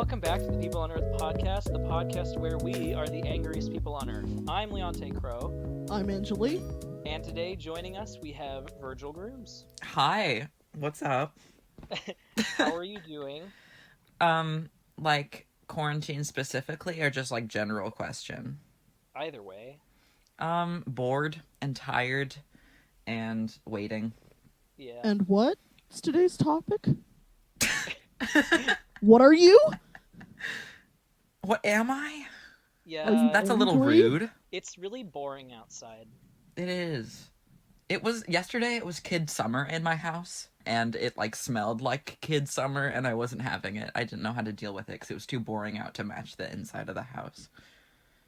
Welcome back to the People on Earth podcast, the podcast where we are the angriest people on Earth. I'm Leonte Crow. I'm Angeli. And today, joining us, we have Virgil Grooms. Hi, what's up? How are you doing? Like quarantine specifically, or just like general question? Either way. Bored and tired and waiting. Yeah. And what's today's topic? What are you? What am I? Yeah. Are you That's a little angry? rude. It's really boring outside. It is. Yesterday it was kid summer in my house, and it like smelled like kid summer, and I wasn't having it. I didn't know how to deal with it because it was too boring out to match the inside of the house.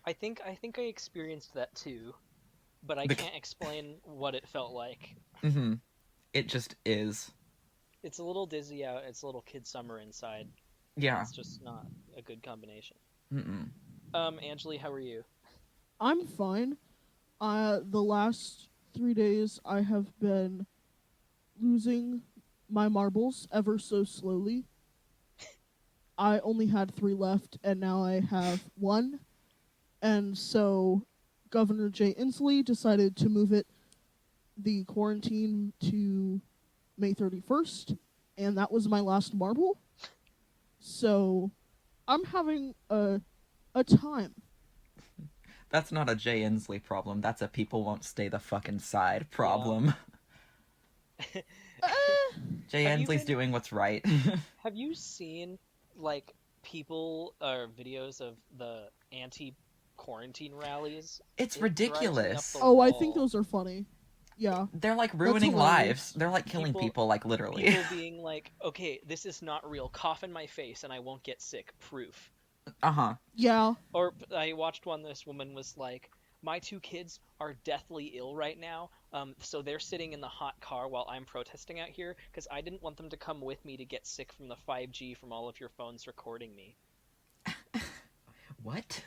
I think I experienced that too, but I can't explain what it felt like. Mm-hmm. It just is. It's a little dizzy out, it's a little kid summer inside. Yeah. It's just not a good combination. Mm-mm. Angeli, how are you? I'm fine. The last 3 days I have been losing my marbles ever so slowly. I only had 3 left, and now I have 1. And so Governor Jay Inslee decided to move the quarantine to May 31st, and that was my last marble. So I'm having a time. That's not a Jay Inslee problem. That's a people won't stay the fuck inside problem. Jay Inslee's doing what's right. Have you seen, like, people or videos of the anti-quarantine rallies? It's It drives me ridiculous. up the Oh, I wall. think those are funny. Yeah. They're like ruining hilarious. lives. They're like killing people like literally. People being like, okay, this is not real. Cough in my face and I won't get sick. Proof. Uh-huh. Yeah. Or I watched one, this woman was like, my 2 kids are deathly ill right now, so they're sitting in the hot car while I'm protesting out here, because I didn't want them to come with me to get sick from the 5G from all of your phones recording me. What?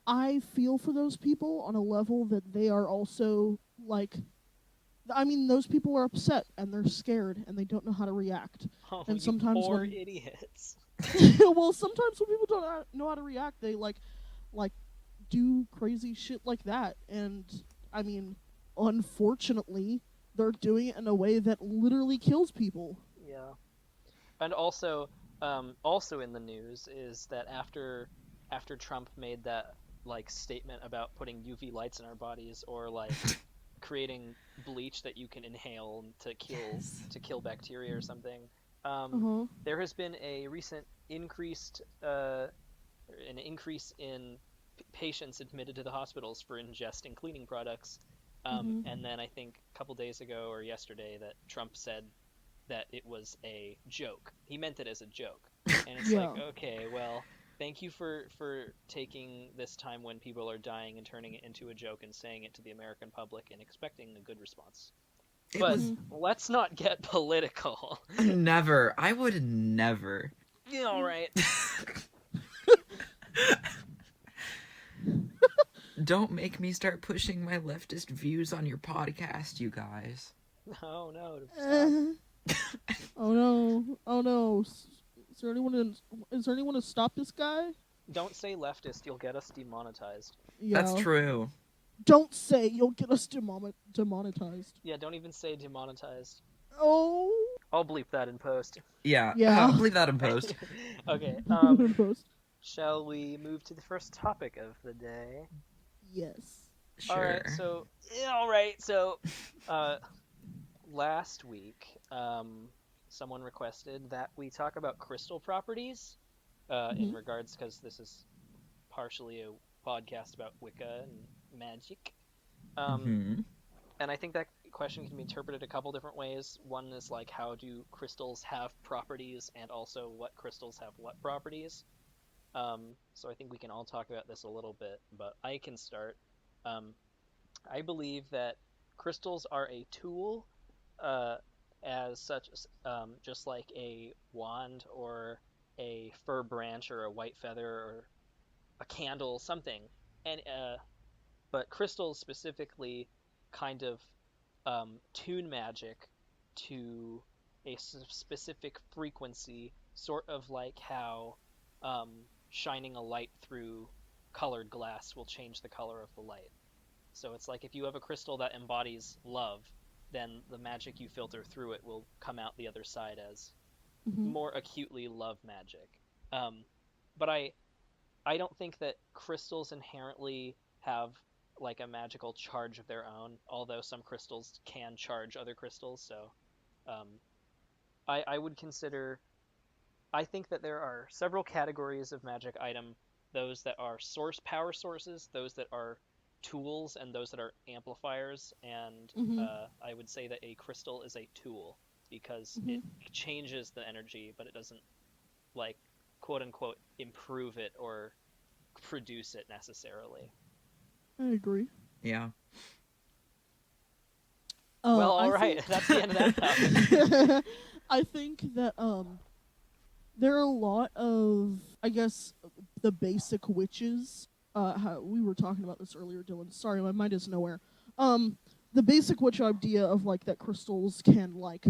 I feel for those people on a level that they are also, like... I mean, those people are upset, and they're scared, and they don't know how to react. Oh, And you sometimes poor when- idiots. Well, sometimes when people don't know how to react, they, like do crazy shit like that. And, I mean, unfortunately, they're doing it in a way that literally kills people. Yeah. And also in the news is that after Trump made that, like, statement about putting UV lights in our bodies, or like creating bleach that you can inhale to kill bacteria or something, there has been a recent increase in patients admitted to the hospitals for ingesting cleaning products. And then I think a couple days ago or yesterday that Trump said that it was a joke. He meant it as a joke. And it's Yeah. like, okay, well, thank you for taking this time when people are dying and turning it into a joke and saying it to the American public and expecting a good response. But let's not get political. Never. I would never. Yeah, all right. Don't make me start pushing my leftist views on your podcast, you guys. No. Oh no. Is there anyone to stop this guy? Don't say leftist, you'll get us demonetized. Yeah. That's true. Don't say you'll get us demonetized. Yeah, don't even say demonetized. Oh. I'll bleep that in post. Yeah. Yeah. I'll leave that in post. Okay, Post. shall we move to the first topic of the day? Yes. Sure. Alright, so last week, someone requested that we talk about crystal properties, in regards, because this is partially a podcast about Wicca and magic. And I think that question can be interpreted a couple different ways. One is like, how do crystals have properties, and also what crystals have what properties? So I think we can all talk about this a little bit, but I can start. I believe that crystals are a tool, as such, just like a wand or a fir branch or a white feather or a candle, something. And but crystals specifically kind of tune magic to a specific frequency, sort of like how um, shining a light through colored glass will change the color of the light. So it's like if you have a crystal that embodies love, then the magic you filter through it will come out the other side as Hmm. more acutely love magic. Um, but I don't think that crystals inherently have like a magical charge of their own, although some crystals can charge other crystals. So um, I would consider. I think that there are several categories of magic item: those that are source power sources, those that are tools, and those that are amplifiers. And Hmm. I would say that a crystal is a tool because it Hmm. changes the energy, but it doesn't like quote unquote improve it or produce it necessarily. I agree. Yeah. Well, all I right, think that's the end of that topic. I think that there are a lot of, I guess, the basic witches. How, we were talking about this earlier, Dylan. Sorry, my mind is nowhere. Um, the basic witch idea of like that crystals can like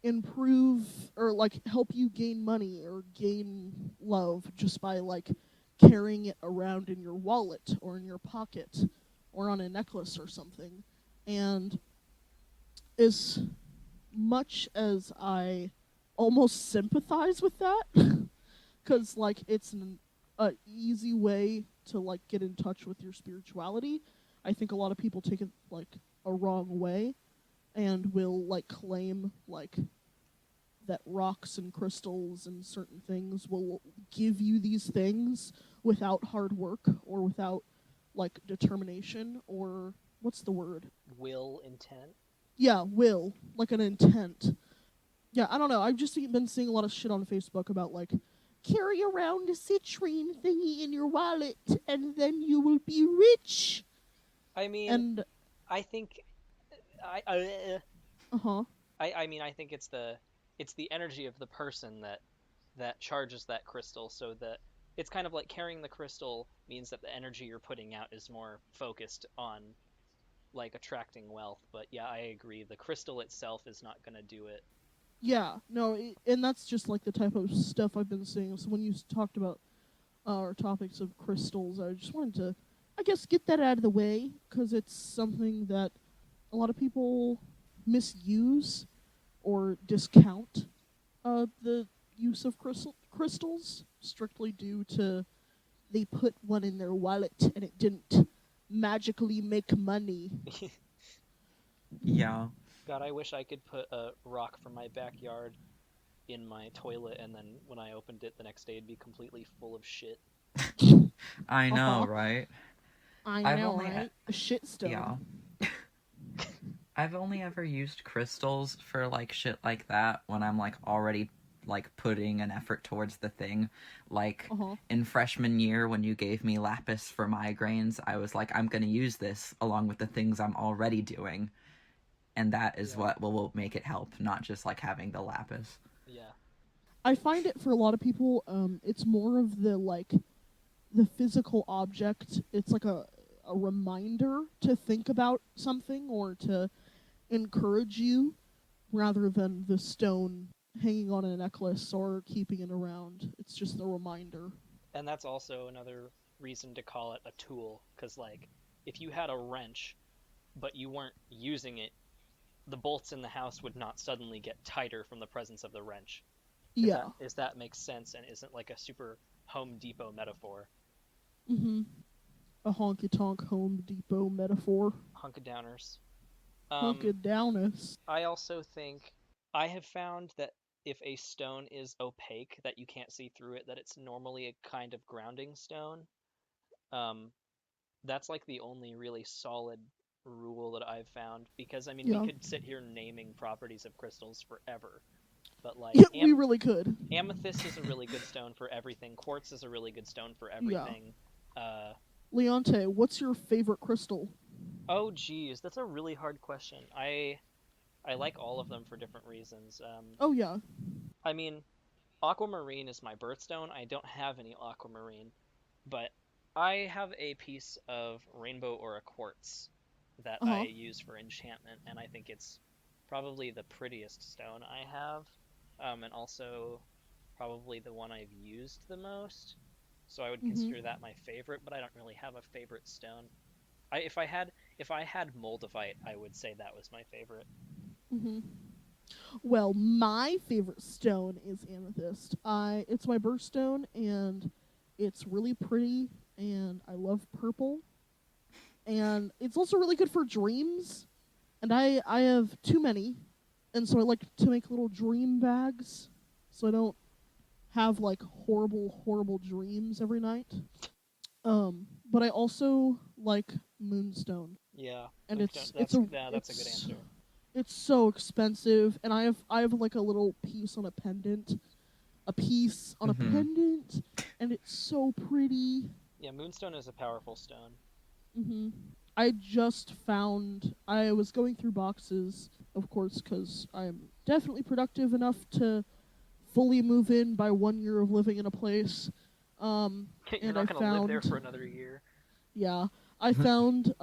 improve or like help you gain money or gain love just by like carrying it around in your wallet or in your pocket or on a necklace or something. And as much as I almost sympathize with that, because like it's a easy way to like get in touch with your spirituality. I think a lot of people take it like a wrong way and will like claim like that rocks and crystals and certain things will give you these things without hard work or without like determination or what's the word? Will intent. Yeah, will, like an intent. Yeah, I don't know. I've just been seeing a lot of shit on Facebook about like carry around a citrine thingy in your wallet and then you will be rich. I mean, And I think I uh-huh. I mean I think it's the energy of the person that charges that crystal, so that it's kind of like carrying the crystal means that the energy you're putting out is more focused on like attracting wealth. But yeah, I agree. The crystal itself is not going to do it. Yeah, no, and that's just like the type of stuff I've been seeing. So when you talked about our topics of crystals, I just wanted to, I guess, get that out of the way because it's something that a lot of people misuse or discount the use of crystals strictly due to they put one in their wallet and it didn't magically make money. Yeah. God, I wish I could put a rock from my backyard in my toilet, and then when I opened it the next day, it'd be completely full of shit. I know, Uh-huh. right? I I've know, only right? A yeah. shitstone. I've only ever used crystals for like shit like that when I'm like already like putting an effort towards the thing. Like Uh-huh. in freshman year when you gave me lapis for migraines, I was like I'm going to use this along with the things I'm already doing, and that is Yeah, what will make it help, not just like having the lapis. yeah. I find it for a lot of people, it's more of the like the physical object. It's like a reminder to think about something or to encourage you rather than the stone hanging on a necklace or keeping it around. It's just a reminder. And that's also another reason to call it a tool, because like if you had a wrench but you weren't using it, the bolts in the house would not suddenly get tighter from the presence of the wrench. Yeah. If that makes sense and isn't like a super Home Depot metaphor. Mm-hmm. A honky tonk Home Depot metaphor. Hunkadowners. Hunka Um, downus. I also think I have found that if a stone is opaque, that you can't see through it, that it's normally a kind of grounding stone. Um, that's like the only really solid rule that I've found, because I mean we Yeah. could sit here naming properties of crystals forever, but like Yeah, we really could. amethyst is a really good stone for everything. Quartz is a really good stone for Yeah. everything. Uh, Leonte, what's your favorite crystal? oh geez, that's a really hard question. I like all of them for different reasons. Oh yeah. I mean, aquamarine is my birthstone. I don't have any aquamarine, but I have a piece of rainbow aura quartz that I Uh-huh. use for enchantment, and I think it's probably the prettiest stone I have, and also probably the one I've used the most. So I would consider that my favorite, but I don't really have a favorite stone. If I had moldavite, I would say that was my favorite. Mm-hmm. Well, my favorite stone is amethyst. It's my birthstone, and it's really pretty, and I love purple, and it's also really good for dreams. And I have too many, and so I like to make little dream bags, so I don't have like horrible dreams every night. But I also like moonstone, Yeah, and Moonstone. it's a That's a good answer. it's so expensive, and I have like a little piece on a pendant, Mhm. and it's so pretty. Yeah, Moonstone is a powerful stone. Hmm I was going through boxes, of course, because I'm definitely productive enough to fully move in by 1 year of living in a place. You're And not I gonna live there found, for another year. yeah, I found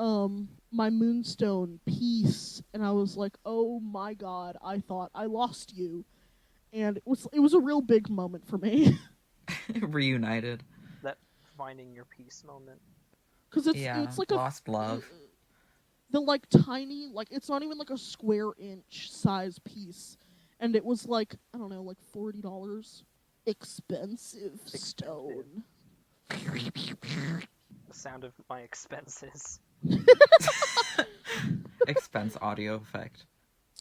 my moonstone piece, and I was like, oh my god, I thought I lost you, and it was a real big moment for me. Reunited. That finding your peace moment. Because Yeah, it's like lost love. the like tiny, like it's not even like a square inch size piece, and it was like, I don't know, like $40. Expensive stone. The sound of my expenses. Expense audio effect.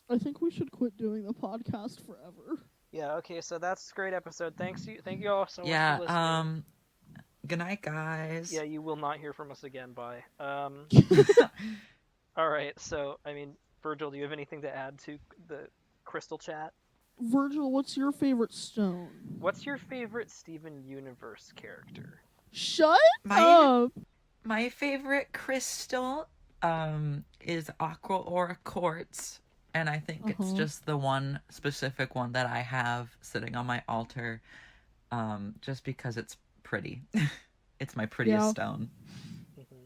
I think we should quit doing the podcast forever. Yeah. Okay. So that's a great episode. Thank you all so much Yeah, for listening. good night, guys. Yeah, you will not hear from us again. Bye. All right. So, I mean, Virgil, do you have anything to add to the crystal chat? Virgil, what's your favorite stone? What's your favorite Steven Universe character? Shut my up! my favorite crystal is aqua aura quartz, and I think it's just the one specific one that I have sitting on my altar, just because it's pretty. It's my prettiest stone. Mm-hmm.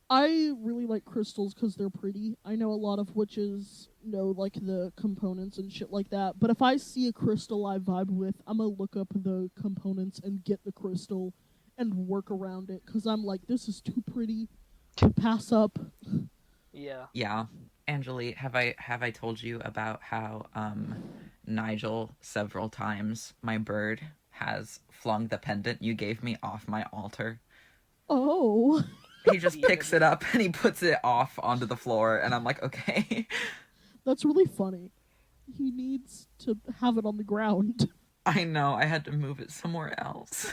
I really like crystals because they're pretty. I know a lot of witches know like the components and shit like that, but if I see a crystal I vibe with, I'm gonna look up the components and get the crystal and work around it, because I'm like, this is too pretty to pass up. Yeah. Yeah. Angeli, have I told you about how Nigel several times, my bird, has flung the pendant you gave me off my altar? Oh. He just picks it up and he puts it off onto the floor, and I'm like, okay. That's really funny. He needs to have it on the ground. I know, I had to move it somewhere else.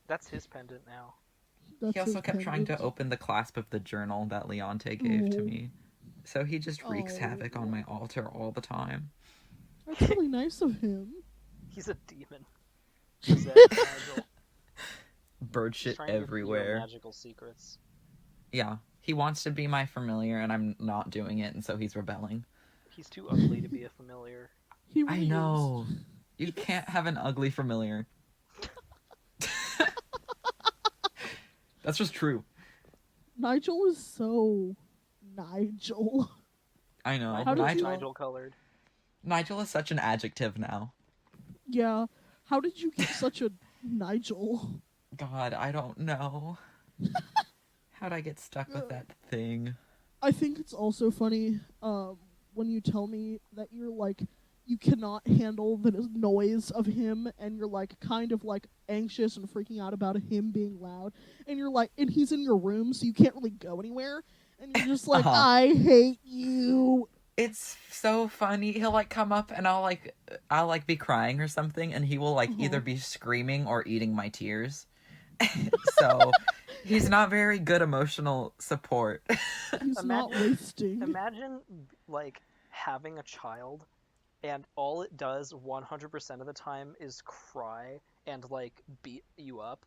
That's his pendant now. He also kept trying to open the clasp of the journal that Leonte gave to me. So he just wreaks havoc on my altar all the time. That's really nice of him. He's a demon. He's Nigel. Bird shit everywhere. Magical secrets. Yeah. He wants to be my familiar, and I'm not doing it, and so he's rebelling. He's too ugly to be a familiar. He really I know. You can't have an ugly familiar. That's just true. Nigel is so Nigel. I know. Nigel colored. Nigel is such an adjective now. Yeah. How did you get such a Nigel? God, I don't know. How'd I get stuck with that thing? I think it's also funny when you tell me that you're like, you cannot handle the noise of him, and you're like kind of like anxious and freaking out about him being loud, and you're like, and he's in your room, so you can't really go anywhere, and you're just like, I hate you. It's so funny. He'll like come up, and I'll like be crying or something, and he will like either be screaming or eating my tears. So he's not very good emotional support. He's not wasting. Imagine like having a child, and all it does 100% of the time is cry and like beat you up.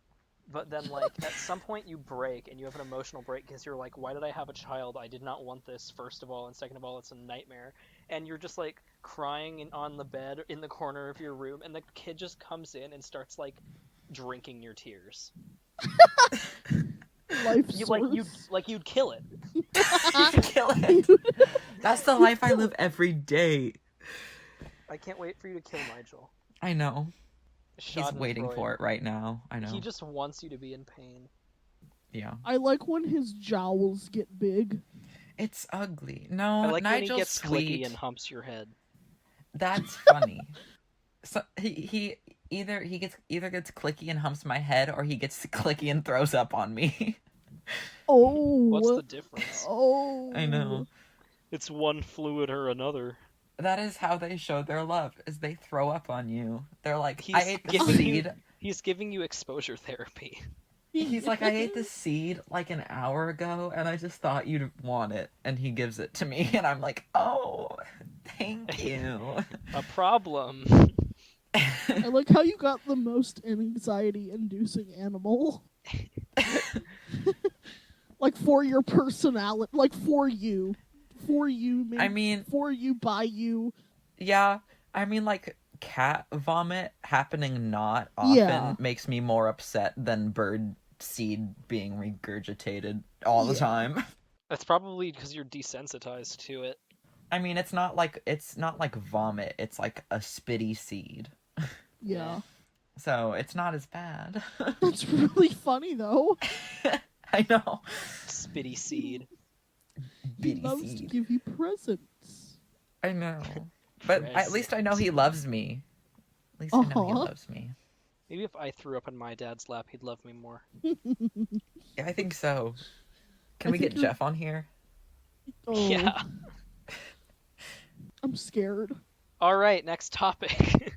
But then, like, at some point you break, and you have an emotional break because you're like, why did I have a child? I did not want this, first of all, and second of all, it's a nightmare. And you're just, like, crying on the bed in the corner of your room, and the kid just comes in and starts, like, drinking your tears. Life source. You'd kill it. Kill it. That's the life I live every day. I can't wait for you to kill Nigel. I know. He's Schadenfreude. waiting for it right now. I know. He just wants you to be in pain. Yeah. I like when his jowls get big. It's ugly. No, I like Nigel's when he gets sweet. clicky and humps your head. That's funny. So he either gets clicky and humps my head, or he gets clicky and throws up on me. Oh. What's the difference? Oh. I know. It's one fluid or another. That is how they show their love, is they throw up on you. They're like, He's I ate the giving seed. He's giving you exposure therapy. He's like, I ate the seed like an hour ago, and I just thought you'd want it. And he gives it to me, and I'm like, oh, thank you. A problem. I like how you got the most anxiety-inducing animal. Like, for your personality. Like, for you. For you, maybe. I mean... For you, by you. Yeah, I mean, like, cat vomit happening not often makes me more upset than bird seed being regurgitated all the time. That's probably because you're desensitized to it. I mean, it's not like vomit. It's like a spitty seed. Yeah. So it's not as bad. That's really funny, though. I know. Spitty seed. He Bitty loves to seed. give you presents. I know. But at least I know he loves me. At least I know he loves me. Maybe if I threw up in my dad's lap, he'd love me more. Yeah, I think so. Can we get Jeff on here? Oh, Yeah. I'm scared. All right, next topic.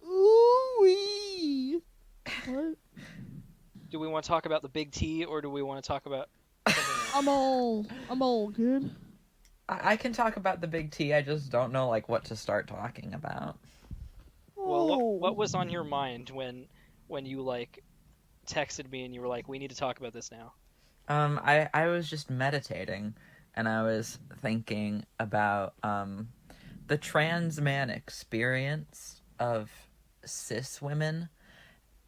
Ooh-wee. What? Do we want to talk about the big T, or do we want to talk about something else? I'm all good. I can talk about the big T. I just don't know like what to start talking about. Well, what was on your mind when you like texted me and you were like, we need to talk about this now? I was just meditating, and I was thinking about the trans man experience of cis women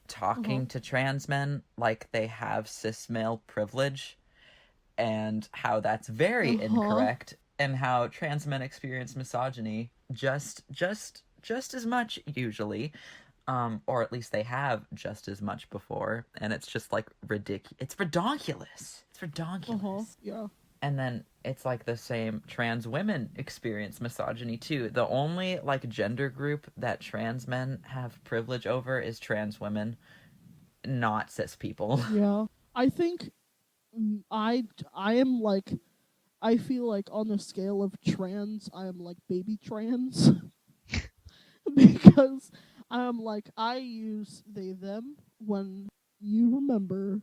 talking to trans men like they have cis male privilege, and how that's very incorrect, and how trans men experience misogyny just as much usually, or at least they have just as much before, and it's just like ridiculous. It's redonkulous. Yeah. And then it's like the same trans women experience misogyny too. The only like gender group that trans men have privilege over is trans women, not cis people. Yeah. I think I am like, I feel like on the scale of trans, I am like baby trans. Because I'm like, I use they, them when you remember.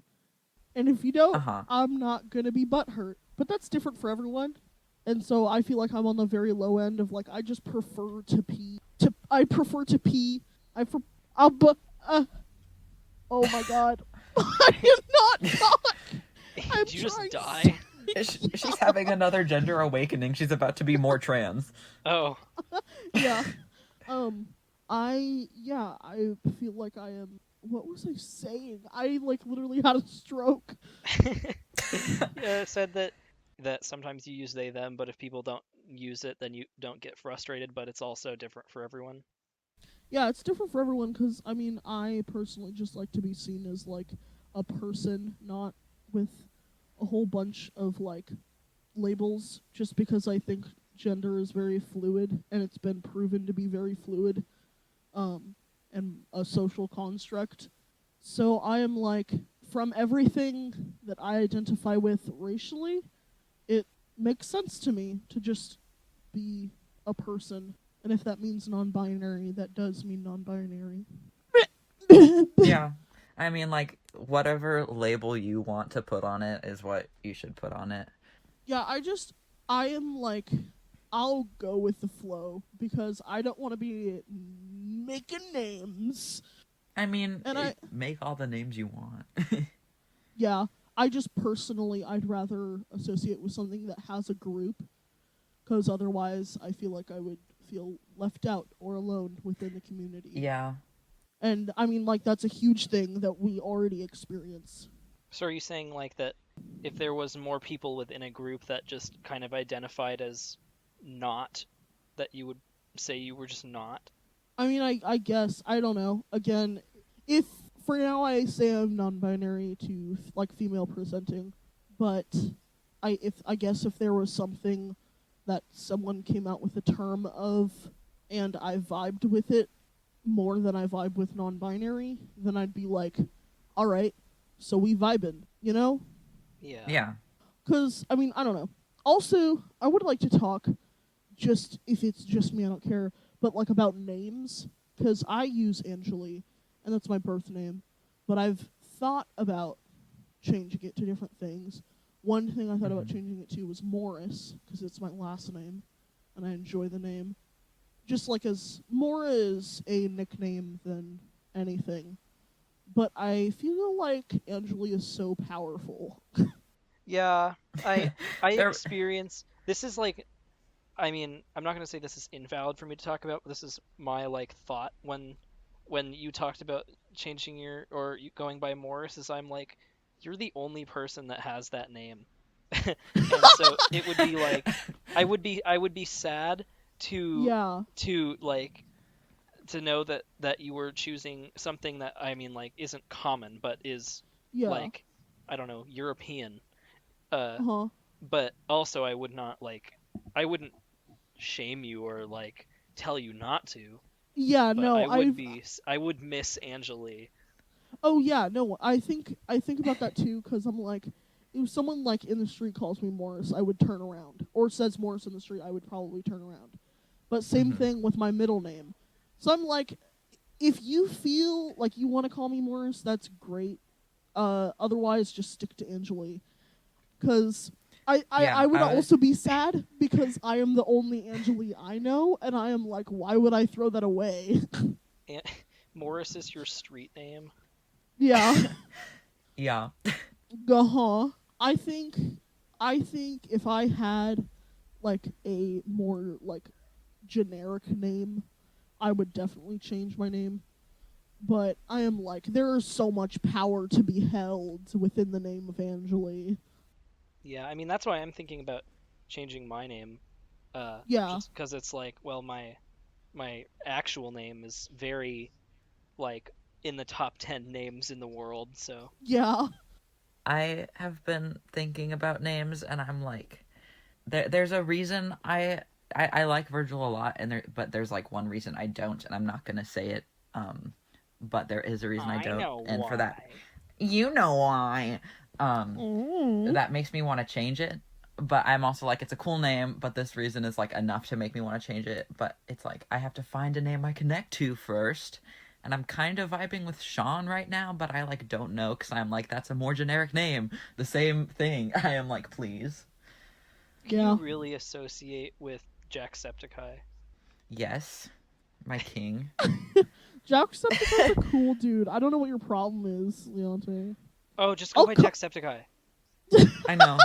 And if you don't, I'm not going to be butthurt. But that's different for everyone. And so I feel like I'm on the very low end of like, I just prefer to pee. I prefer to pee. Oh my god. I did not talk. Did you just die? She's having another gender awakening. She's about to be more trans. Oh. Yeah. I feel like I am. What was I saying? I like literally had a stroke. Yeah, it said that sometimes you use they them, but if people don't use it, then you don't get frustrated. But it's also different for everyone. Yeah, it's different for everyone because I mean, I personally just like to be seen as like a person, not with a whole bunch of like labels. Just because I think gender is very fluid and it's been proven to be very fluid. And a social construct. So I am like, from everything that I identify with racially, it makes sense to me to just be a person. And if that means non-binary, that does mean non-binary. Yeah. I mean, like, whatever label you want to put on it is what you should put on it. Yeah, I am like, I'll go with the flow because I don't want to be making names. I mean, make all the names you want. Yeah, I just personally, I'd rather associate with something that has a group because otherwise I feel like I would feel left out or alone within the community. Yeah. And I mean, like, that's a huge thing that we already experience. So are you saying like that if there was more people within a group that just kind of identified as not, that you would say you were just not. I mean, I guess, I don't know. Again, if for now I say I'm non-binary to like female presenting, but I guess if there was something that someone came out with a term of and I vibed with it more than I vibe with non-binary, then I'd be like, all right, so we vibing, you know? Yeah. Yeah. Because, I mean, I don't know. Also, I would like to talk, just if it's just me, I don't care, but like about names, because I use Angeli, and that's my birth name, but I've thought about changing it to different things. One thing I thought about changing it to was Morris, because it's my last name, and I enjoy the name. Just like as more as a nickname than anything. But I feel like Angeli is so powerful. Yeah, I There- experience this is like, I mean, I'm not gonna say this is invalid for me to talk about, but this is my like thought when you talked about changing your or you going by Morris, is I'm like, you're the only person that has that name. And so it would be like I would be sad Yeah, to like to know that you were choosing something that, I mean, like, isn't common but is yeah, like, I don't know, European. Uh uh-huh. but also I wouldn't shame you or like tell you not to, Yeah, but no, I would miss Angeli. oh yeah, no, I think about that too, because I'm like, if someone like in the street calls me Morris, I would turn around. Or says Morris in the street, I would probably turn around. But same thing with my middle name. So I'm like, if you feel like you want to call me Morris, that's great. Otherwise, just stick to Angeli. Because Yeah, I would also be sad because I am the only Angeli I know, and I am like, why would I throw that away? And Morris is your street name. Yeah. yeah. Uh-huh. I think if I had like a more like generic name, I would definitely change my name. But I am like, there is so much power to be held within the name of Angeli. Yeah, I mean, that's why I'm thinking about changing my name. Yeah. Just because it's like, well, my actual name is very like in the top 10 names in the world, so Yeah. I have been thinking about names, and I'm like, there's a reason I like Virgil a lot, but there's like one reason I don't, and I'm not gonna say it. But there is a reason I I don't, know and why. for that, you know why. Mm. That makes me want to change it. But I'm also like, it's a cool name, but this reason is like enough to make me want to change it. But it's like, I have to find a name I connect to first. And I'm kind of vibing with Sean right now, but I like don't know, because I'm like, that's a more generic name. The same thing. I am like, please. Can Yeah. you really associate with Jacksepticeye? Yes, my king. Jacksepticeye's a cool dude. I don't know what your problem is, Leonte. Oh, just go by Jacksepticeye. I know.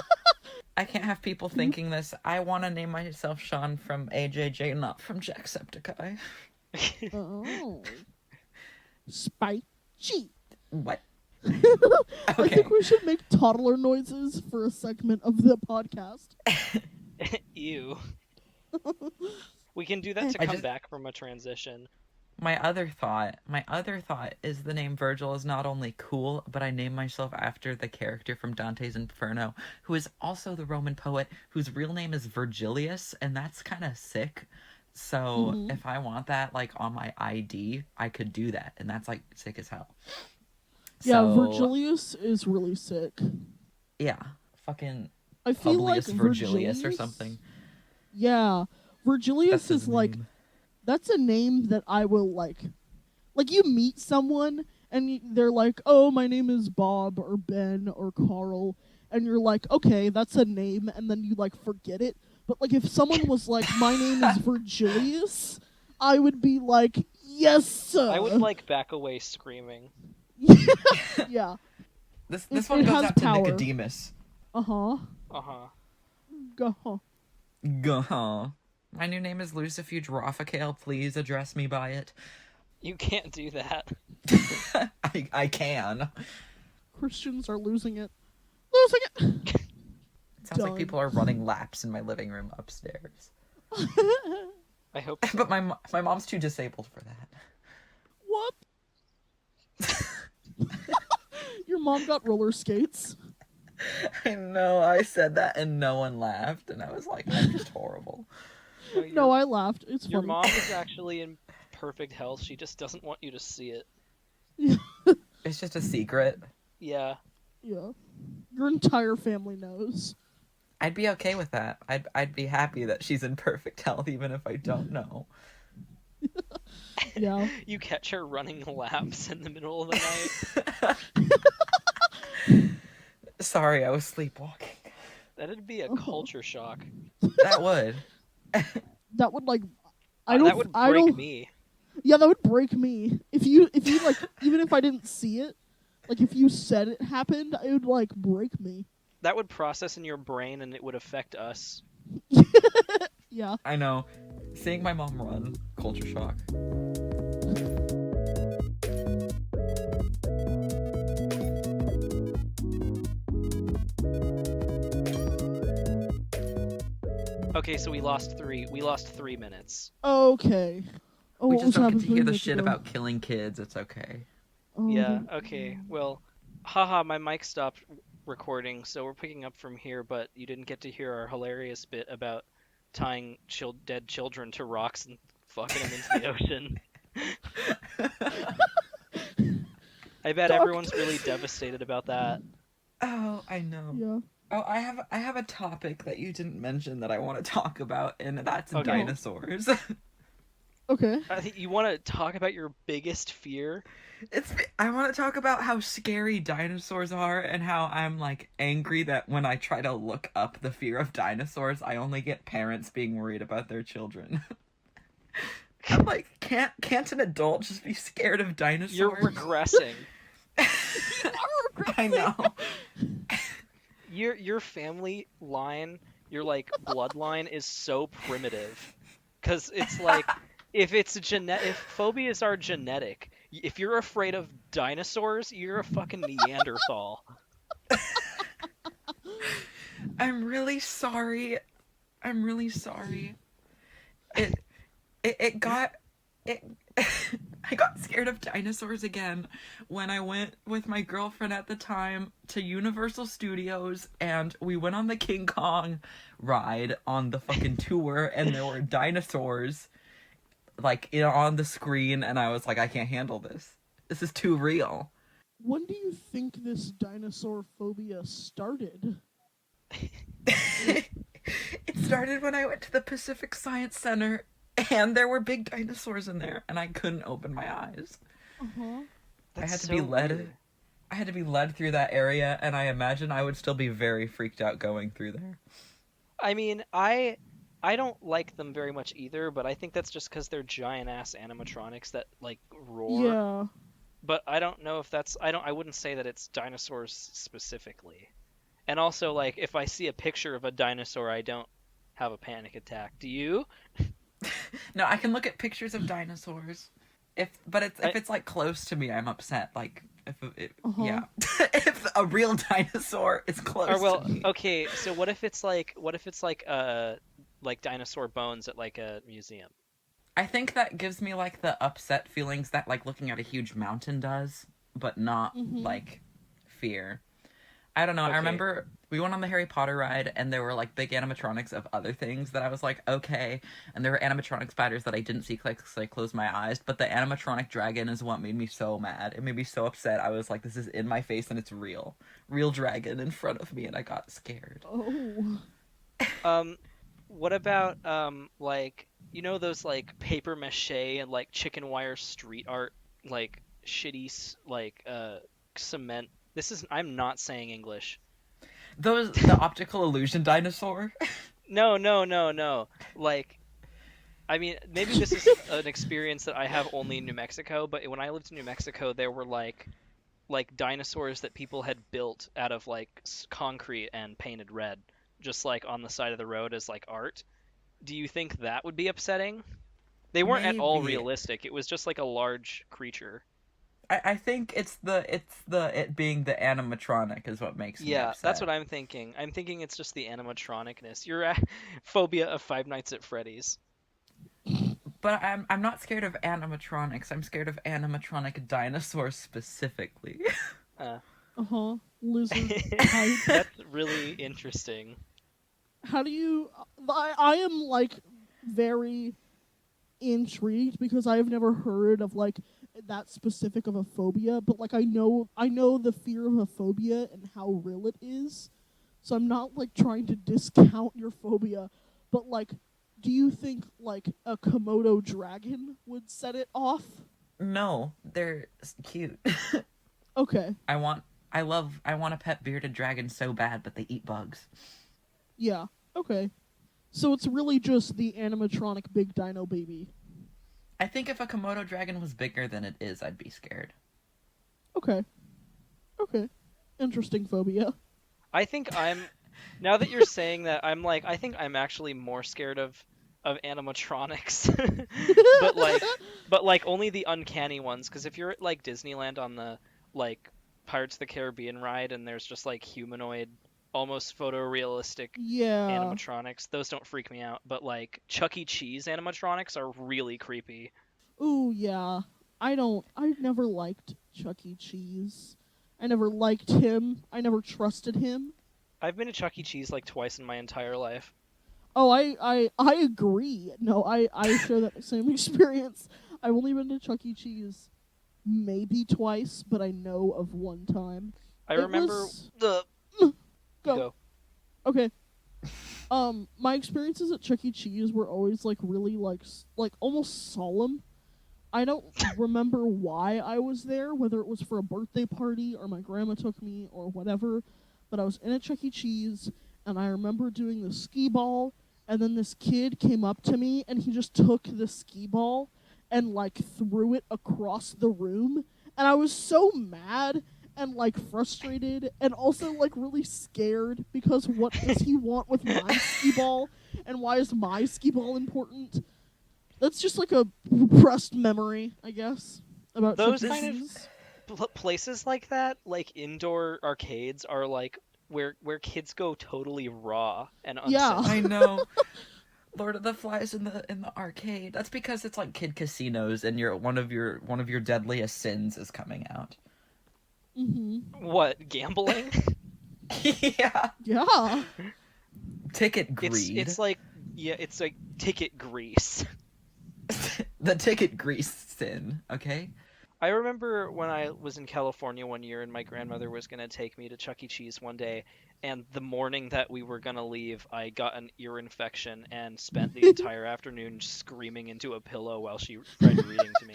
I can't have people thinking this. I want to name myself Sean from AJJ, not from Jacksepticeye. Oh. Spicy. What? I Okay. think we should make toddler noises for a segment of the podcast. Ew. We can do that to come back from a transition. My other thought is the name Virgil is not only cool, but I name myself after the character from Dante's Inferno, who is also the Roman poet whose real name is Virgilius, and that's kind of sick. So if I want that like on my ID, I could do that, and that's like sick as hell. Yeah, So, Virgilius is really sick. Yeah, fucking I feel Publius like Virgilius or something. Yeah, Virgilius is like, that's a name that I will like you meet someone and they're like, oh, my name is Bob or Ben or Carl, and you're like, okay, that's a name, and then you like forget it. But like if someone was like, my name is Virgilius, I would be like, yes, sir. I would like back away screaming. Yeah. This one goes out power. to Nicodemus. Uh-huh. Gah. My new name is Lucifuge Raphael. Please address me by it. You can't do that. I can. Christians are losing it. Losing it. It sounds like Done. people are running laps in my living room upstairs. I hope so. But my mom's too disabled for that. What? Your mom got roller skates. I know, I said that and no one laughed, and I was like, I'm just horrible. No, I laughed. It's Your funny. mom is actually in perfect health. She just doesn't want you to see it. It's just a secret. Yeah. Yeah. Your entire family knows. I'd be okay with that. I'd be happy that she's in perfect health, even if I don't know. Yeah. You catch her running laps in the middle of the night. Sorry, I was sleepwalking. That'd be a culture shock. That would. That would like I don't That would I break don't me. Yeah, that would break me. If you like even if I didn't see it, like if you said it happened, it would like break me. That would process in your brain and it would affect us. Yeah. I know. Seeing my mom run, culture shock. Okay, so we lost 3 minutes. Okay. Oh, We what just was don't get happening to hear 3 the minutes shit ago? about killing kids. It's okay. Oh, Yeah, okay. Well, haha, my mic stopped recording, so we're picking up from here, but you didn't get to hear our hilarious bit about tying dead children to rocks and fucking them into the ocean. I bet everyone's really devastated about that. Oh, I know. Yeah. Oh, I have a topic that you didn't mention that I want to talk about, and that's Okay. dinosaurs. Okay. I think you want to talk about your biggest fear? I want to talk about how scary dinosaurs are and how I'm like angry that when I try to look up the fear of dinosaurs, I only get parents being worried about their children. I'm like, can't an adult just be scared of dinosaurs? You're regressing. I know. Your family line, your like bloodline is so primitive, because it's like if phobias are genetic, if you're afraid of dinosaurs, you're a fucking Neanderthal. I'm really sorry. It got it. I got scared of dinosaurs again when I went with my girlfriend at the time to Universal Studios, and we went on the King Kong ride on the fucking tour, and there were dinosaurs like on the screen, and I was like, I can't handle this. This is too real. When do you think this dinosaur phobia started? It started when I went to the Pacific Science Center, and there were big dinosaurs in there, and I couldn't open my eyes. Uh-huh. I had to so be led. weird. I had to be led through that area, and I imagine I would still be very freaked out going through there. I mean, I don't like them very much either, but I think that's just because they're giant ass animatronics that like roar. Yeah. But I don't know if that's I wouldn't say that it's dinosaurs specifically. And also, like, if I see a picture of a dinosaur, I don't have a panic attack. Do you? No, I can look at pictures of dinosaurs. If it's like close to me, I'm upset. Like yeah, if a real dinosaur is close Or well, to me. okay. So what if it's like dinosaur bones at like a museum? I think that gives me like the upset feelings that like looking at a huge mountain does, but not like fear. I don't know. Okay. I remember we went on the Harry Potter ride, and there were like big animatronics of other things that I was like, okay. And there were animatronic spiders that I didn't see because I closed my eyes. But the animatronic dragon is what made me so mad. It made me so upset. I was like, this is in my face and it's real. Real dragon in front of me, and I got scared. Oh. What about like those like paper mache and like chicken wire street art like shitty like cement. I'm not saying English. The optical illusion dinosaur. No. Like, I mean, maybe this is an experience that I have only in New Mexico, but when I lived in New Mexico, there were like dinosaurs that people had built out of like concrete and painted red, just like on the side of the road as like art. Do you think that would be upsetting? They weren't at all Maybe. realistic. It was just like a large creature. I think it's it being the animatronic is what makes me Yeah, upset. that's what I'm thinking. I'm thinking it's just the animatronicness. Your phobia of Five Nights at Freddy's. But I'm not scared of animatronics. I'm scared of animatronic dinosaurs specifically. Uh, Lizard type. that's really interesting. How do you? I am like very intrigued because I've never heard of like that specific of a phobia, but like I know the fear of a phobia and how real it is. So I'm not like trying to discount your phobia, but like do you think like a Komodo dragon would set it off? No, they're cute. Okay. I want a pet bearded dragon so bad, but they eat bugs. Yeah. Okay. So it's really just the animatronic big dino baby. I think if a Komodo dragon was bigger than it is, I'd be scared. Okay. Okay. Interesting phobia. I think now that you're saying that, I think I'm actually more scared of animatronics, but like only the uncanny ones. Because if you're at like Disneyland on the like Pirates of the Caribbean ride and there's just like humanoid, almost photorealistic Yeah. animatronics, those don't freak me out. But like Chuck E. Cheese animatronics are really creepy. Ooh, yeah. I never liked Chuck E. Cheese. I never liked him. I never trusted him. I've been to Chuck E. Cheese like twice in my entire life. Oh, I agree. No, I share that same experience. I've only been to Chuck E. Cheese maybe twice, but I know of one time. I remember the Go. Okay. My experiences at Chuck E. Cheese were always like really like almost solemn. I don't remember why I was there, whether it was for a birthday party or my grandma took me or whatever, but I was in a Chuck E. Cheese and I remember doing the skee ball, and then this kid came up to me and he just took the skee ball and like threw it across the room, and I was so mad and like frustrated and also like really scared because what does he want with my skee ball, and why is my skee ball important? That's just like a repressed memory, I guess, about those Chuck E. kind Cheese. of places like that, like indoor arcades, are like where kids go totally raw and Yeah. uncensored. I know. Lord of the Flies in the arcade. That's because it's like kid casinos, and one of your deadliest sins is coming out. Mm-hmm. What, gambling? Yeah. Yeah. Ticket greed. It's like ticket grease. The ticket grease sin. Okay. I remember when I was in California one year and my grandmother was going to take me to Chuck E. Cheese one day, and the morning that we were going to leave, I got an ear infection and spent the entire afternoon screaming into a pillow while she tried reading to me.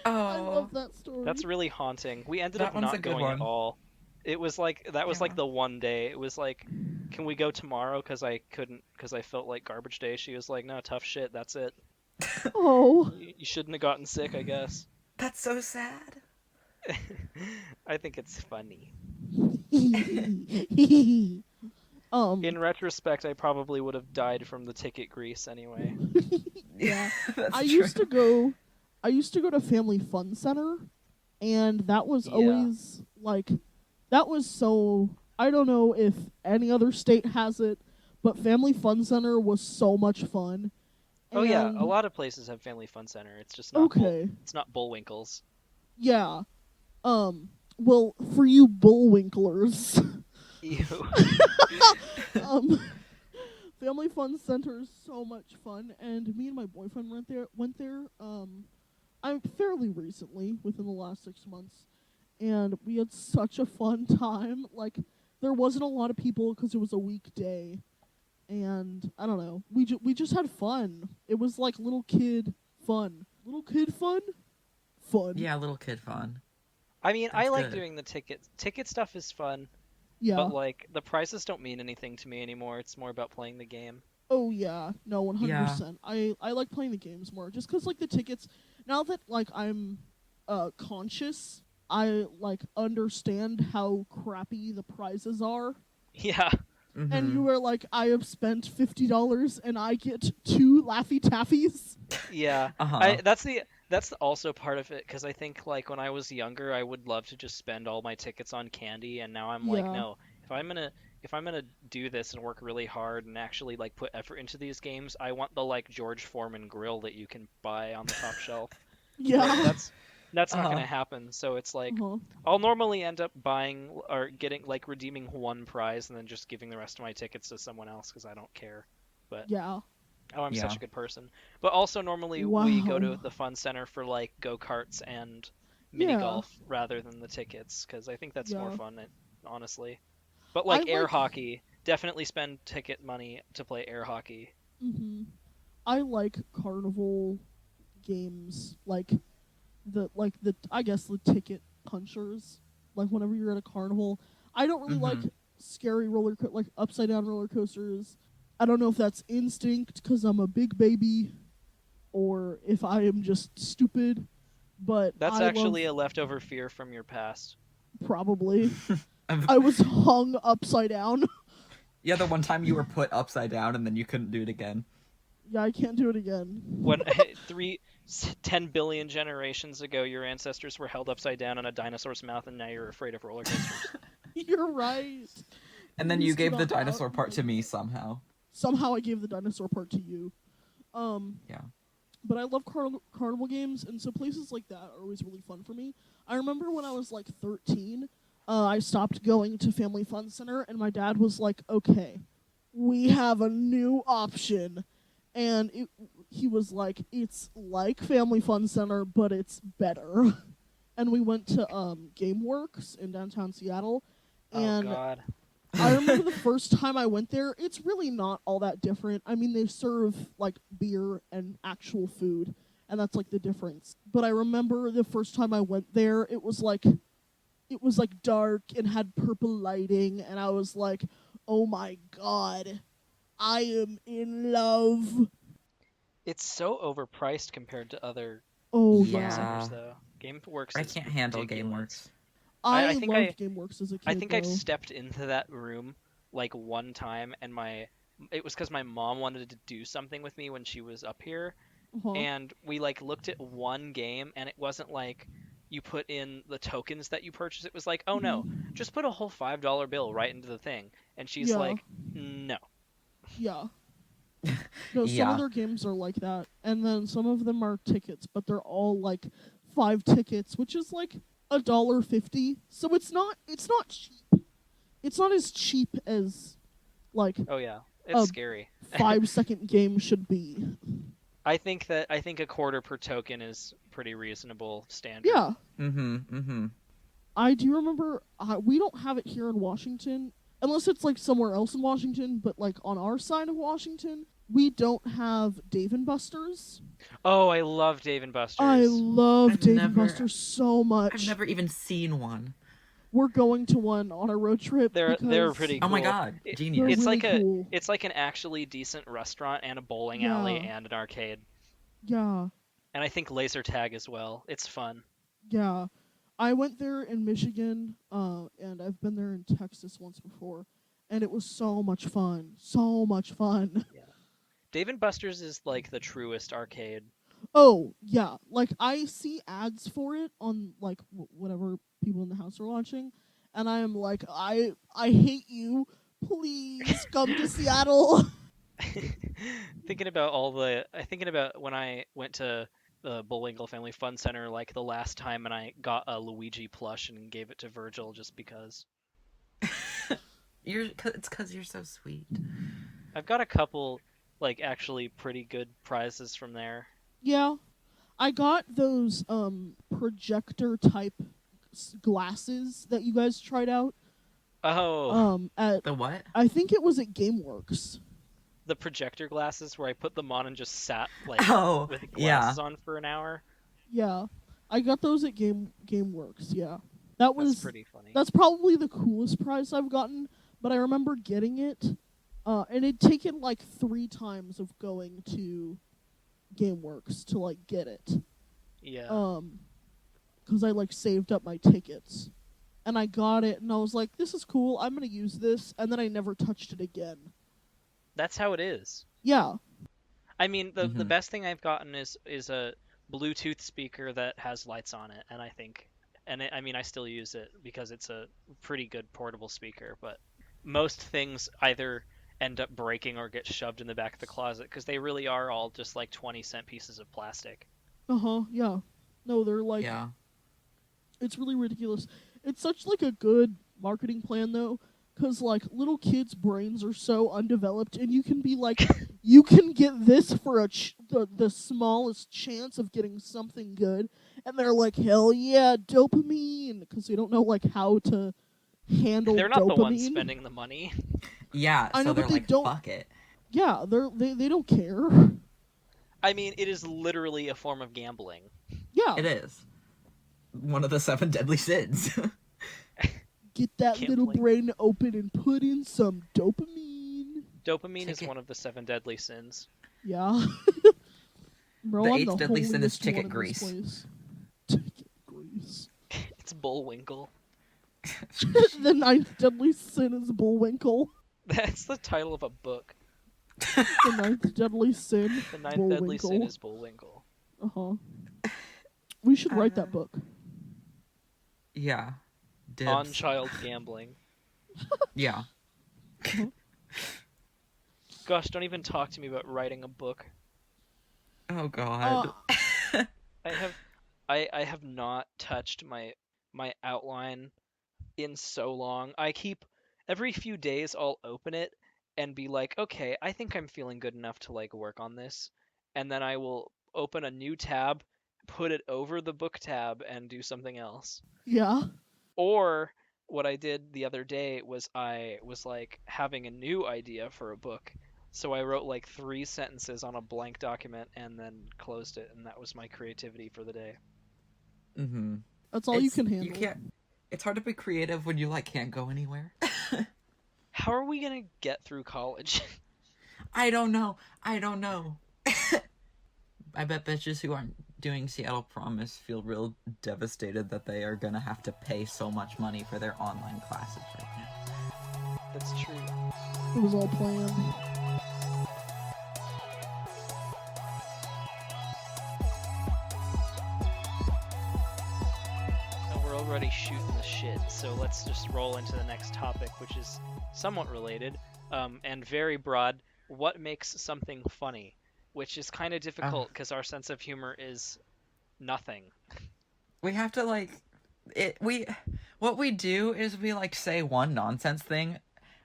Oh, I love that story. That's really haunting. We ended That up one's a not good going one. at all. It was like that was like Yeah. the one day. It was like, can we go tomorrow? Because I couldn't, because I felt like garbage day. She was like, no, tough shit. That's it. Oh. You shouldn't have gotten sick, I guess. That's so sad. I think it's funny. In retrospect, I probably would have died from the ticket grease anyway. Yeah. That's I true. used to go to Family Fun Center, and that was Yeah. always like that was so, I don't know if any other state has it, but Family Fun Center was so much fun. Oh yeah, And- a lot of places have Family Fun Center. It's just not Okay. it's not Bullwinkle's. Yeah. Well, for you bullwinklers, Ew. Family Fun Center is so much fun, and me and my boyfriend went there. I'm fairly recently, within the last 6 months, and we had such a fun time. Like, there wasn't a lot of people because it was a weekday, and I don't know. We just had fun. It was like little kid fun. Little kid fun. Fun. Yeah, little kid fun. I mean, I That's like good. doing the ticket stuff is fun, Yeah. but like the prices don't mean anything to me anymore. It's more about playing the game. Oh yeah, no, 100%. I like playing the games more, just 'cause like the tickets. Now that like I'm conscious, I like understand how crappy the prizes are. Yeah. Mm-hmm. And you were like, I have spent $50 and I get 2 Laffy Taffies. Yeah. Uh-huh. That's also part of it, because I think like when I was younger, I would love to just spend all my tickets on candy, and now I'm like, Yeah. no, if I'm gonna do this and work really hard and actually like put effort into these games, I want the like George Foreman grill that you can buy on the top shelf. But Yeah. that's not Uh, gonna happen. So it's like Uh-huh. I'll normally end up buying or getting like redeeming one prize and then just giving the rest of my tickets to someone else because I don't care. But Yeah. oh, I'm such yeah. a good person. But also normally we go to Wow. the fun center for like go-karts and mini Yeah. golf rather than the tickets because I think that's more Yeah. fun, honestly. But I like air like hockey, definitely spend ticket money to play air hockey. hmm I like carnival games like the I guess the ticket punchers. Like whenever you're at a carnival, I don't really like Mm-hmm. scary like upside down roller coasters. I don't know if that's instinct because I'm a big baby or if I am just stupid, but That's I love actually a leftover fear from your past. probably. I was hung upside down. Yeah, the one time you were put upside down and then you couldn't do it again. Yeah, I can't do it again. When 10 billion generations ago, your ancestors were held upside down in a dinosaur's mouth, and now you're afraid of roller coasters. You're right. And then you Please do gave the not out dinosaur part my to me name. somehow. Somehow I gave the dinosaur part to you. Um, Yeah. but I love carnival games, and so places like that are always really fun for me. I remember when I was like 13, I stopped going to Family Fun Center, and my dad was like, "Okay, we have a new option," and he was like, "It's like Family Fun Center, but it's better." And we went to GameWorks in downtown Seattle, Oh and God. I remember the first time I went there, it's really not all that different. I mean, they serve like beer and actual food, and that's like the difference. But I remember the first time I went there, it was like dark and had purple lighting, and I was like, "Oh my god, I am in love." It's so overpriced compared to other Oh fun yeah. centers, Yeah. though. GameWorks I is can't handle ridiculous. GameWorks. I I think loved GameWorks as a I kid think I've though. stepped into that room like one time, and it was because my mom wanted to do something with me when she was up here, Uh-huh. and we like looked at one game, and it wasn't like you put in the tokens that you purchase. It was like, oh no, hmm just put a whole $5 bill right into the thing, and she's Yeah. like, no. Yeah. No, some of Yeah. their games are like that, and then some of them are tickets, but they're all like 5 tickets, which is like $1.50. So it's not cheap. It's not as cheap as like Oh yeah, it's a scary. 5 second game should be. I think a quarter per token is pretty reasonable standard. Yeah, Mm-hmm. Mm-hmm. I do remember. We don't have it here in Washington, unless it's like somewhere else in Washington. But like on our side of Washington, we don't have Dave and Buster's. Oh, I love Dave and I Buster's. love I've Dave and never Buster's so I've much. never even seen one. We're going to one on a road trip They're because pretty Oh my cool. god, they're genius. It's really like cool. it's like an actually decent restaurant and a bowling alley Yeah, and an arcade. yeah, And I think laser tag as well. It's fun. yeah. I went there in Michigan, and I've been there in Texas once before, and it was so much fun. So much fun. Yeah. Dave and Buster's is like the truest arcade. Oh yeah, like I see ads for it on like whatever people in the house are watching, and I am like, I hate you. Please come to Seattle. Thinking about when I went to the Bullwinkle Family Fun Center like the last time and I got a Luigi plush and gave it to Virgil just because. It's because you're so sweet. I've got a couple like actually pretty good prizes from there. Yeah, I got those projector type glasses that you guys tried out. Oh, At The what? I think it was at GameWorks. the projector glasses where I put them on and just sat like Oh, with the yeah. glasses on for an hour. Yeah, I got those at GameWorks. Yeah, that That's was pretty funny. that's probably the coolest prize I've gotten. But I remember getting it, and it'd taken like 3 times of going to GameWorks to like get it. Yeah. Because I like saved up my tickets, and I got it, and I was like, "This is cool. I'm gonna use this," and then I never touched it again. That's how it is. Yeah. I mean, the Mhm. best thing I've gotten is a Bluetooth speaker that has lights on it, and I mean, I still use it because it's a pretty good portable speaker, but most things either end up breaking or get shoved in the back of the closet because they really are all just like 20-cent pieces of plastic. Yeah. No, they're like, Yeah. it's really ridiculous. It's such like a good marketing plan though, because like little kids' brains are so undeveloped, and you can be like, you can get this for the smallest chance of getting something good, and they're like, hell yeah, dopamine, because they don't know like how to handle They're not dopamine. the ones spending the money. Yeah, I so know, they're but they like, don't. fuck it. Yeah, they don't care. I mean, it is literally a form of gambling. Yeah, It is. One of the 7 deadly sins. get that little Gambling. brain open and put in some dopamine. Dopamine is Ticket. one of the 7 deadly sins. Yeah. Bro, The I'm 8th deadly sin is holiest ticket one in grease. this place. Ticket grease. It's Bullwinkle. The 9th deadly sin is Bullwinkle. That's the title of a book. The 9th deadly sin. The 9th Bullwinkle. deadly sin is Bullwinkle. We should write that book. Yeah. Dibs. On child gambling. Yeah. Gosh, don't even talk to me about writing a book. Oh god. I have not touched my outline in so long. I keep every few days I'll open it and be like, okay, I think I'm feeling good enough to like work on this, and then I will open a new tab, put it over the book tab, and do something else. Yeah. Or what I did the other day was I was like having a new idea for a book. So I wrote like 3 sentences on a blank document and then closed it, and that was my creativity for the day. Mm-hmm. That's all you can handle. You can't. It's hard to be creative when you like can't go anywhere. How are we gonna get through college? I don't know. I bet bitches who aren't doing Seattle Promise feel real devastated that they are gonna have to pay so much money for their online classes right now. That's true. It was all planned. And we're already shooting the shit, so let's just roll into the next topic, which is somewhat related, and very broad. What makes something funny? Which is kind of difficult because our sense of humor is nothing. We have to like what we do is we like say one nonsense thing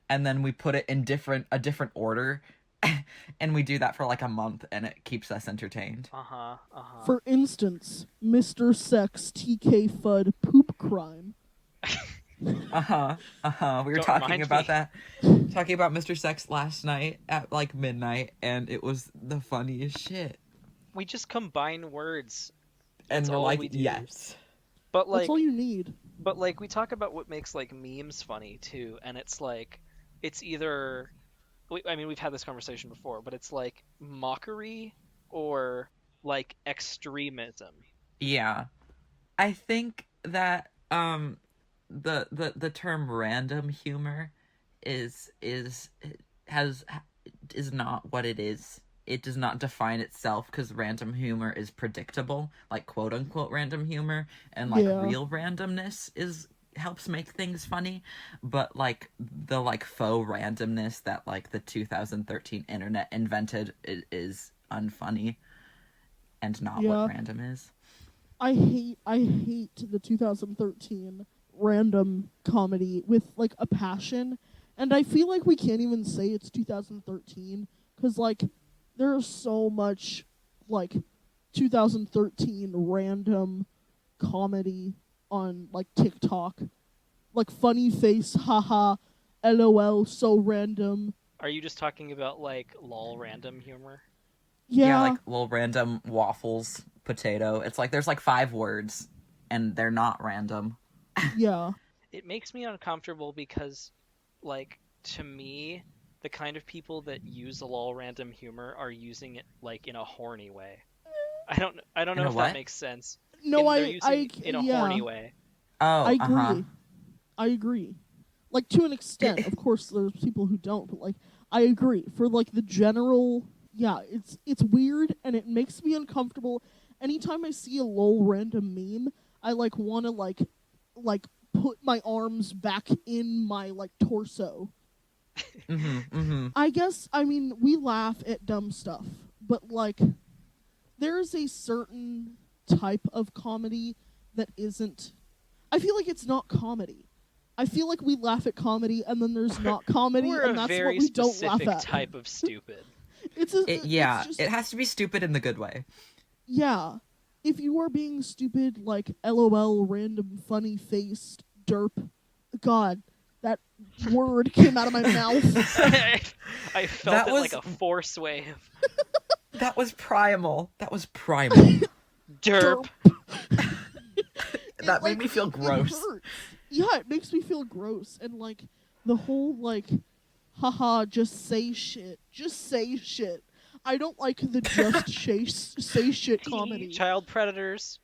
and then we put it in a different order and we do that for like a month and it keeps us entertained. For instance, Mr. Sex TK Fudd poop crime. We were Don't talking remind about me. that. Talking about Mr. Sex last night at like midnight, and it was the funniest shit. We just combine words. And That's we're all like, we do. yes. But like, That's all you need. but like, we talk about what makes like memes funny too, and it's like, it's either, I mean, we've had this conversation before, but it's like mockery or like extremism. Yeah. I think that the term random humor is not what it is. It does not define itself because random humor is predictable, like quote unquote random humor, and like real randomness helps make things funny, but like the like faux randomness that like the 2013 internet invented is unfunny and not what random is. I hate the 2013 random comedy with like a passion, and I feel like we can't even say it's 2013 because like there's so much like 2013 random comedy on like TikTok, like funny face, haha, LOL, so random. Are you just talking about like lol random humor? Yeah, like little random waffles, potato. It's like there's like 5 words and they're not random. Yeah. It makes me uncomfortable because, like, to me, the kind of people that use a lol random humor are using it like in a horny way. I don't know if that makes sense. No, they're using it in a horny way. Oh, I agree. I agree. Like to an extent, of course, there's people who don't, but like I agree for like the general. Yeah, it's weird and it makes me uncomfortable, anytime I see a lol random meme, I like want to like put my arms back in my like torso. Mm-hmm. I guess I mean we laugh at dumb stuff, but like there is a certain type of comedy that isn't. I feel like it's not comedy. I feel like we laugh at comedy and then there's not comedy We're a and that's what very we don't laugh specific at. type of stupid. It's Yeah, just it has to be stupid in the good way. yeah. If you are being stupid like LOL random funny faced derp, god, that word came out of my mouth. I felt That it was like a force wave. that was primal. That was primal. Derp. Derp. That made me feel It gross. hurts. Yeah, it makes me feel gross and like the whole like haha just say shit. Just say shit. I don't like the just say shit comedy. Child predators.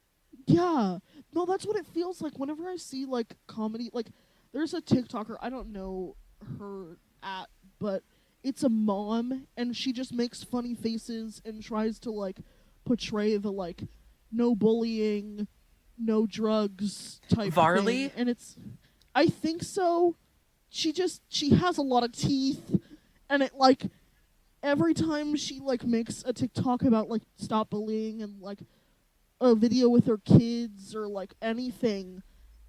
Yeah. No, that's what it feels like whenever I see like comedy. Like, there's a TikToker, I don't know her at, but it's a mom, and she just makes funny faces and tries to like portray the like no bullying, no drugs type Varley? thing. And it's, I think so. She has a lot of teeth, and it like every time she like makes a TikTok about like stop bullying and like a video with her kids or like anything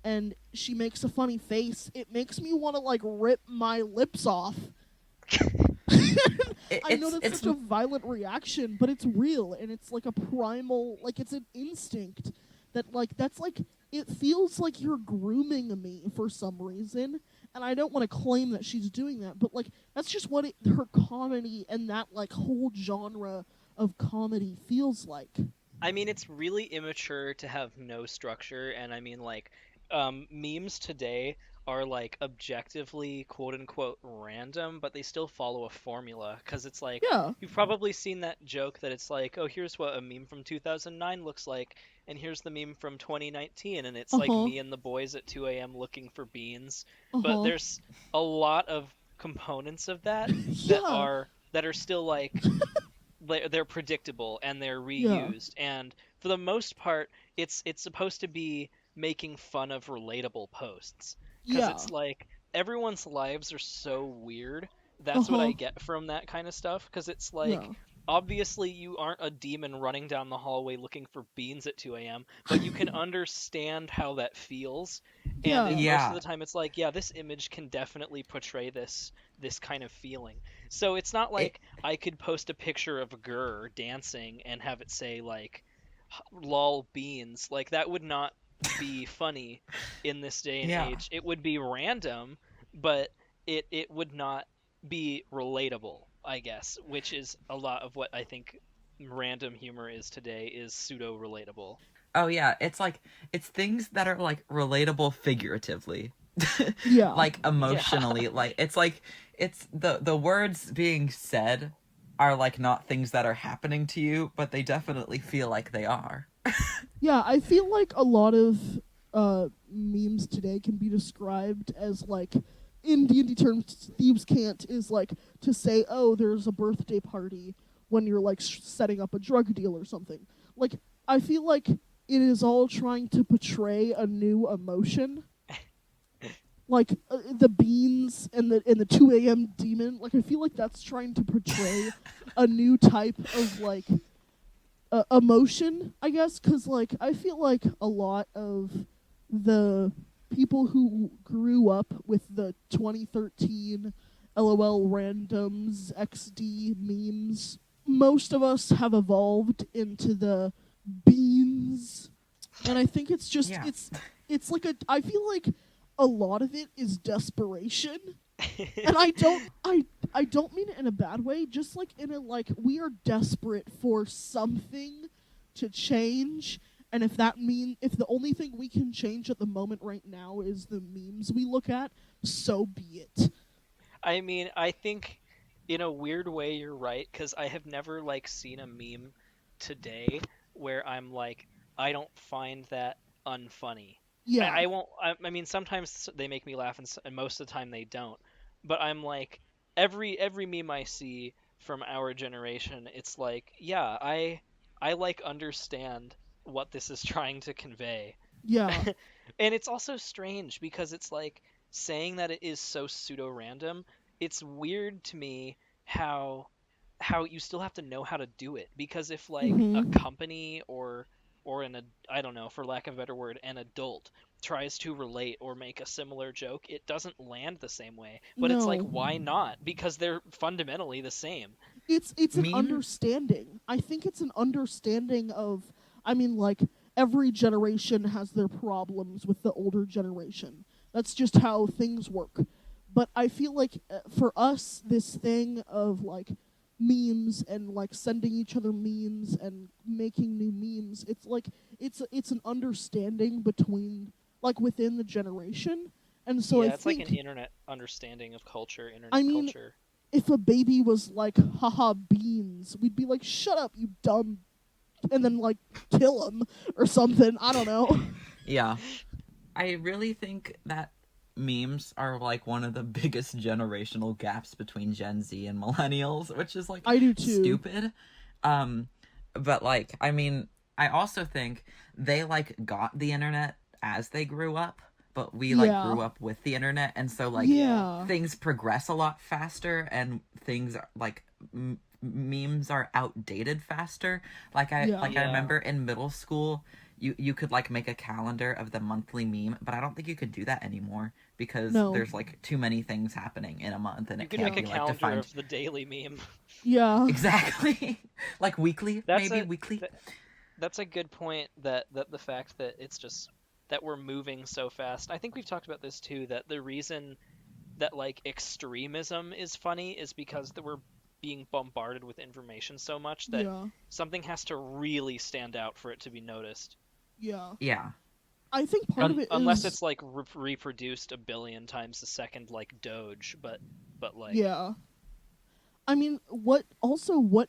and she makes a funny face, it makes me want to like rip my lips off. I know that's such a violent reaction, but it's real and it's like a primal, like it's an instinct that like that's like it feels like you're grooming me for some reason, and I don't want to claim that she's doing that, but like that's just what her comedy and that like whole genre of comedy feels like. I mean, it's really immature to have no structure, and I mean, like, memes today are like objectively quote unquote random, but they still follow a formula. Because it's like, Yeah. you've probably seen that joke that it's like, oh, here's what a meme from 2009 looks like, and here's the meme from 2019, and it's like Uh-huh. me and the boys at 2 a.m. looking for beans. But Uh-huh. there's a lot of components of that Yeah. that are still like they're predictable and they're Yeah. reused, and for the most part it's supposed to be making fun of relatable posts, because Yeah. it's like everyone's lives are so weird. That's what I Uh-huh. get from that kind of stuff, because it's like Yeah. obviously you aren't a demon running down the hallway looking for beans at 2 a.m., but you can understand how that feels. And Yeah. most of Yeah. the time it's like, yeah, this image can definitely portray this kind of feeling. So it's not It like I could post a picture of a Gurr dancing and have it say like lol beans. Like that would not be funny in this day and yeah. age. It would be random, but it would not be relatable, I guess, which is a lot of what I think random humor is today, is pseudo relatable. Oh yeah, it's like it's things that are like relatable figuratively. Yeah. Like Yeah. emotionally, like it's the words being said are like not things that are happening to you, but they definitely feel like they are. Yeah, I feel like a lot of memes today can be described as like in D&D terms, thieves can't is like to say, "Oh, there's a birthday party" when you're like setting up a drug deal or something. Like I feel like it is all trying to portray a new emotion. Like the beans and the 2 a.m. demon. Like I feel like that's trying to portray a new type of like emotion, I guess, because like I feel like a lot of the people who grew up with the 2013 LOL randoms XD memes, most of us have evolved into the beans, and I think it's just Yeah. it's like a I feel like a lot of it is desperation, and I don't mean it in a bad way, just like in a like we are desperate for something to change, and if the only thing we can change at the moment right now is the memes we look at, so be it. I mean, I think in a weird way you're right, because I have never like seen a meme today where I'm like, I don't find that unfunny. Yeah. I won't. I mean, sometimes they make me laugh, and most of the time they don't. But I'm like, every meme I see from our generation, it's like, yeah, I like understand what this is trying to convey. Yeah. And it's also strange because it's like saying that it is so pseudo-random. It's weird to me how you still have to know how to do it, because if like a Mhm. company or I don't know, for lack of a better word, an adult tries to relate or make a similar joke, it doesn't land the same way. But it's like, No. why not? Because they're fundamentally the same. It's an Meme. understanding. I think it's an understanding of, I mean, like, every generation has their problems with the older generation. That's just how things work. But I feel like for us, this thing of like memes and like sending each other memes and making new memes, it's like it's an understanding between, like, within the generation. And so I Yeah, it's like an think, internet understanding of culture, I internet mean, culture. if a baby was like, haha, beans, we'd be like, shut up, you dumb, and then like kill him or something. I don't know. Yeah. I really think that memes are like one of the biggest generational gaps between Gen Z and millennials, which is like I do too. stupid. Um but like I mean, I also think they like got the internet as they grew up, but we like Yeah. grew up with the internet, and so like Yeah. things progress a lot faster, and things are like memes are outdated faster. I Yeah. like I Yeah. remember in middle school you could like make a calendar of the monthly meme, but I don't think you could do that anymore because No. there's like too many things happening in a month, and You it could can't make a be like calendar defined of the daily meme. Yeah. exactly. Like weekly, That's maybe a weekly. th- that's a good point, that the fact that it's just that we're moving so fast. I think we've talked about this too, that the reason that like extremism is funny is because that we're being bombarded with information so much that Yeah. something has to really stand out for it to be noticed. Yeah. Yeah. I think part of it Unless is, it's like reproduced a billion times a second, like Doge, but like yeah. I mean, what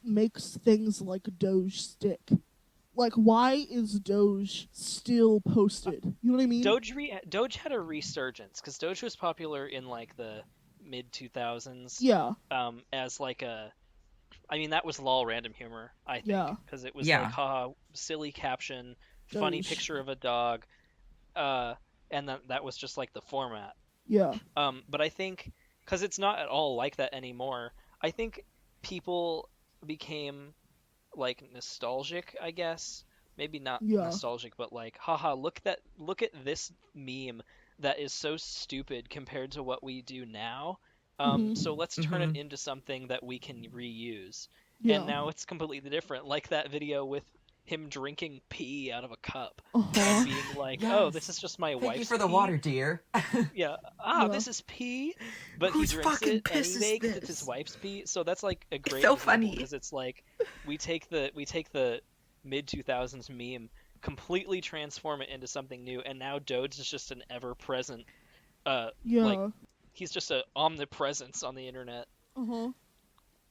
makes things like Doge stick? Like, why is Doge still posted? You know what I mean? Doge had a resurgence because Doge was popular in like the mid 2000s, Yeah. as like a, I mean, that was lol random humor, I think, Yeah. because it was like, Yeah. haha, silly caption, funny Doge. picture of a dog, uh, and that was just like the format. Yeah. But I think because it's not at all like that anymore, I think people became like nostalgic, I guess. Maybe not Yeah. nostalgic, but like, haha, look at this meme that is so stupid compared to what we do now. So Mhm. let's turn it Mm-hmm. into something that we can reuse. And Yeah. now it's completely different, like that video with him drinking pee out of a cup and Uh-huh. being like, "Oh, this is Yes. just my Thank you wife's for the pee." water, dear. Yeah, Yeah. this is pee, but he Whose drinks fucking it piss is anyway because it's his this? wife's pee. So that's like a It's great so example funny. because it's like we take the mid 2000s meme, completely transform it into something new, and now Doge is just an ever present, like Yeah. he's just a omnipresence on the internet. Uh-huh.